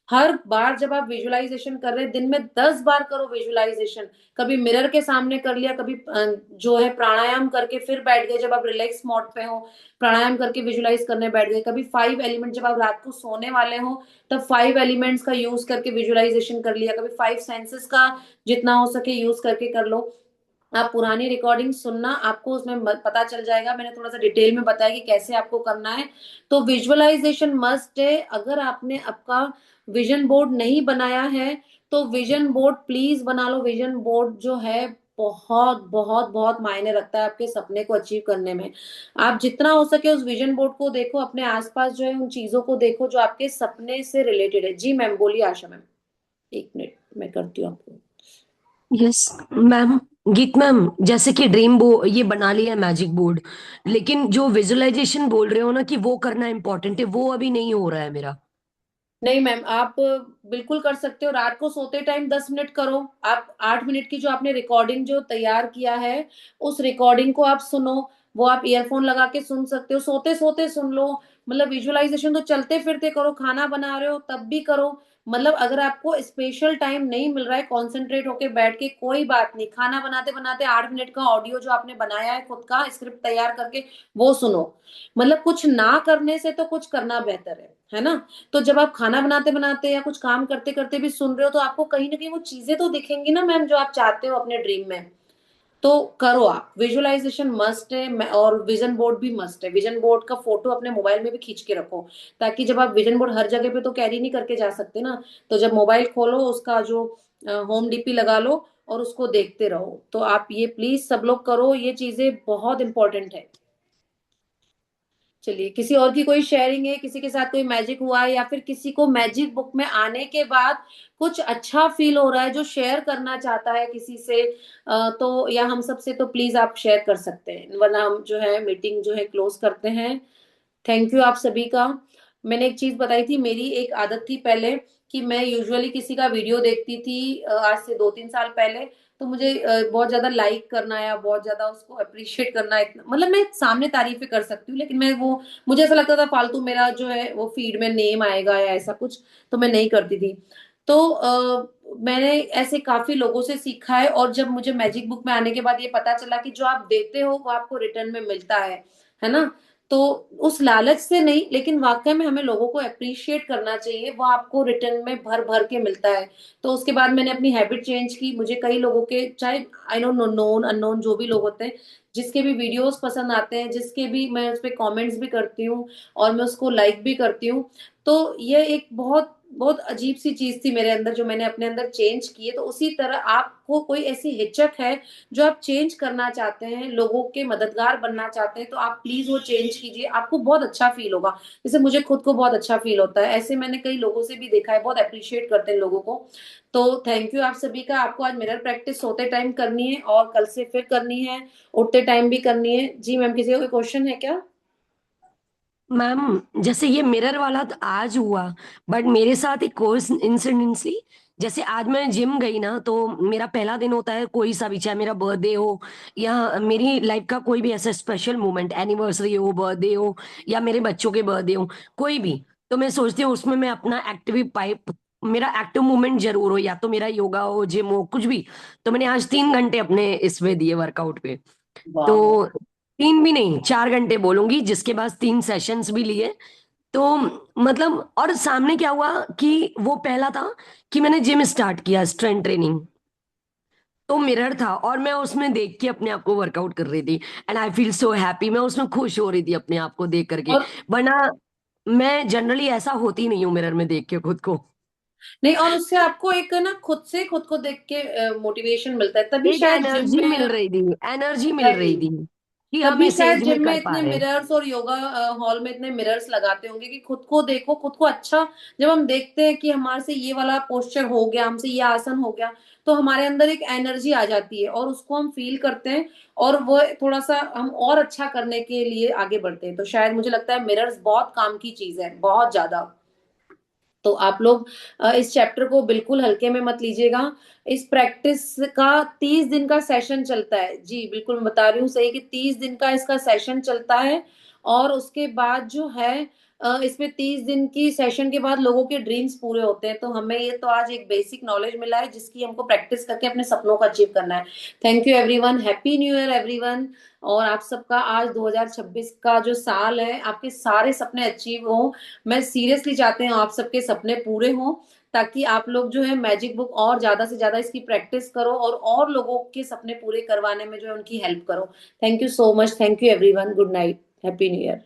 हर बार जब आप विजुअलाइजेशन कर रहे हैं, दिन में 10 बार करो विजुअलाइजेशन। कभी मिरर के सामने कर लिया, कभी जो है प्राणायाम करके फिर बैठ गए जब आप रिलैक्स मोड पे हो, प्राणायाम करके विजुअलाइज करने बैठ गए। कभी 5 एलिमेंट जब आप रात को सोने वाले हो तब 5 एलिमेंट्स का यूज करके विजुअलाइजेशन कर लिया। कभी 5 सेंसेस का जितना हो सके यूज करके कर लो। आप पुरानी रिकॉर्डिंग सुनना, आपको उसमें पता चल जाएगा, मैंने थोड़ा सा डिटेल में बताया कि कैसे आपको करना है। तो विजुअलाइजेशन मस्ट है। अगर आपने आपका विजन बोर्ड नहीं बनाया है तो विजन बोर्ड प्लीज बना लो। विजन बोर्ड जो है बहुत बहुत बहुत मायने रखता है आपके सपने को अचीव करने में। आप जितना हो सके उस विजन बोर्ड को देखो, अपने आसपास जो है उन चीजों को देखो जो आपके सपने से रिलेटेड है। जी मैम बोलिए, आशा मैम। 1 मिनट मैं करती हूँ आपको। Yes ma'am. गीत मैम, जैसे कि ड्रीम बो ये बना लिया है मैजिक बोर्ड, लेकिन जो विजुअलाइजेशन बोल रहे हो ना कि वो करना इम्पोर्टेंट है, वो अभी नहीं हो रहा है मेरा। नहीं मैम, आप बिल्कुल कर सकते हो। रात को सोते टाइम 10 मिनट करो। आप 8 मिनट की जो आपने रिकॉर्डिंग जो तैयार किया है, उस रिकॉर्डिंग को आप सुनो। वो आप ईयरफोन लगा के सुन सकते हो, सोते सोते सुन लो। मतलब विजुअलाइजेशन तो चलते फिरते करो, खाना बना रहे हो तब भी करो। मतलब अगर आपको स्पेशल टाइम नहीं मिल रहा है कॉन्सेंट्रेट होके बैठ के, कोई बात नहीं, खाना बनाते बनाते 8 मिनट का ऑडियो जो आपने बनाया है खुद का स्क्रिप्ट तैयार करके, वो सुनो। मतलब कुछ ना करने से तो कुछ करना बेहतर है ना। तो जब आप खाना बनाते बनाते या कुछ काम करते करते भी सुन रहे हो तो आपको कहीं ना कहीं वो चीजें तो दिखेंगी ना मैम जो आप चाहते हो अपने ड्रीम में। तो करो आप, विजुअलाइजेशन मस्ट है। और विजन बोर्ड भी मस्ट है। विजन बोर्ड का फोटो अपने मोबाइल में भी खींच के रखो, ताकि जब आप विजन बोर्ड हर जगह पे तो कैरी नहीं करके जा सकते ना, तो जब मोबाइल खोलो उसका जो होम डीपी लगा लो और उसको देखते रहो। तो आप ये प्लीज सब लोग करो, ये चीजें बहुत इंपॉर्टेंट है। चलिए, किसी और की कोई शेयरिंग है, किसी के साथ कोई मैजिक हुआ है, या फिर किसी को मैजिक बुक में आने के बाद कुछ अच्छा फील हो रहा है जो शेयर करना चाहता है किसी से, तो या हम सब से, तो प्लीज आप शेयर कर सकते हैं, वरना हम जो है मीटिंग जो है क्लोज करते हैं। थैंक यू आप सभी का। मैंने एक चीज बताई थी, मेरी एक आदत थी पहले कि मैं यूजुअली किसी का वीडियो देखती थी, आज से 2-3 साल पहले, तो मुझे बहुत ज्यादा लाइक करना या बहुत ज्यादा उसको अप्रिशिएट करना, इतना मतलब मैं सामने तारीफें कर सकती हूँ, लेकिन मैं वो, मुझे ऐसा लगता था फालतू मेरा जो है वो फीड में नेम आएगा या ऐसा कुछ, तो मैं नहीं करती थी। तो मैंने ऐसे काफी लोगों से सीखा है, और जब मुझे मैजिक बुक में आने के बाद ये पता चला कि जो आप देते हो वो आपको रिटर्न में मिलता है ना, तो उस लालच से नहीं, लेकिन वाकई में हमें लोगों को अप्रिशिएट करना चाहिए, वो आपको रिटर्न में भर भर के मिलता है। तो उसके बाद मैंने अपनी हैबिट चेंज की। मुझे कई लोगों के, चाहे आई नो नोन अननोन जो भी लोग होते हैं, जिसके भी वीडियोस पसंद आते हैं, जिसके भी मैं उस पर कॉमेंट्स भी करती हूँ और मैं उसको लाइक भी करती हूँ। तो ये एक बहुत बहुत अजीब सी चीज थी मेरे अंदर, जो मैंने अपने अंदर चेंज की है। तो उसी तरह आपको कोई ऐसी हिचक है जो आप चेंज करना चाहते हैं, लोगों के मददगार बनना चाहते हैं, तो आप प्लीज वो चेंज कीजिए, आपको बहुत अच्छा फील होगा। जैसे मुझे खुद को बहुत अच्छा फील होता है, ऐसे मैंने कई लोगों से भी देखा है, बहुत अप्रिशिएट करते हैं लोगों को। तो थैंक यू आप सभी का। आपको आज मिरर प्रैक्टिस सोते टाइम करनी है और कल से फिर करनी है, उठते टाइम भी करनी है। जी मैम, किसी का कोई क्वेश्चन है क्या? मैम, जैसे ये मिरर वाला तो आज हुआ, बट मेरे साथ एक कोर्स इंसिडेंसी, जैसे आज मैं जिम गई ना, तो मेरा पहला दिन होता है, कोई सा भी, चाहे मेरा बर्थडे हो या मेरी लाइफ का कोई भी ऐसा स्पेशल मोमेंट, एनिवर्सरी हो, बर्थडे हो या मेरे बच्चों के बर्थडे हो, कोई भी, तो मैं सोचती हूँ उसमें मैं अपना एक्टिव पाइप, मेरा एक्टिव मूवमेंट जरूर हो, या तो मेरा योगा हो, जिम हो, कुछ भी। तो मैंने आज 3 घंटे अपने इसमें दिए, वर्कआउट पे। वाह। तो 3 भी नहीं, 4 घंटे बोलूंगी, जिसके बाद 3 सेशंस भी लिए। तो मतलब, और सामने क्या हुआ कि वो पहला था कि मैंने जिम स्टार्ट किया, स्ट्रेंथ ट्रेनिंग, तो मिरर था और मैं उसमें देख के अपने आप को वर्कआउट कर रही थी, and I feel so happy, मैं उसमें खुश हो रही थी अपने आप को देख करके। और वरना मैं जनरली ऐसा होती नहीं हूँ मिरर में देख के खुद को। नहीं, और उससे आपको एक ना खुद से खुद को देख के मोटिवेशन मिलता है, तभी एक शायद जिम एनर्जी मिल में। रही थी, एनर्जी मिल रही वही, थी कि हम तभी इस शायद एज में जिम में कर पा इतने रहे हैं। मिरर्स और योगा हॉल में इतने मिरर्स लगाते होंगे कि खुद को देखो, खुद को अच्छा। जब हम देखते हैं कि हमारे से ये वाला पोस्चर हो गया, हमसे ये आसन हो गया, तो हमारे अंदर एक एनर्जी आ जाती है और उसको हम फील करते हैं, और वो थोड़ा सा हम और अच्छा करने के लिए आगे बढ़ते हैं। तो शायद मुझे लगता है मिरर्स बहुत काम की चीज है, बहुत ज्यादा। तो आप लोग इस चैप्टर को बिल्कुल हल्के में मत लीजिएगा। इस प्रैक्टिस का 30 दिन का सेशन चलता है। जी बिल्कुल, मैं बता रही हूँ सही कि 30 दिन का इसका सेशन चलता है। और उसके बाद जो है, इसमें 30 दिन की सेशन के बाद लोगों के ड्रीम्स पूरे होते हैं। तो हमें ये तो आज एक बेसिक नॉलेज मिला है, जिसकी हमको प्रैक्टिस करके अपने सपनों को अचीव करना है। Thank you everyone, happy new year everyone. और आप सबका आज 2026 का जो साल है, आपके सारे सपने अचीव हो। मैं सीरियसली चाहते हूँ आप सबके सपने पूरे हों, ताकि आप लोग जो है मैजिक बुक और ज्यादा से ज्यादा इसकी प्रैक्टिस करो, और लोगों के सपने पूरे करवाने में जो है उनकी हेल्प करो। Thank you so much, thank you everyone, good night, happy new year.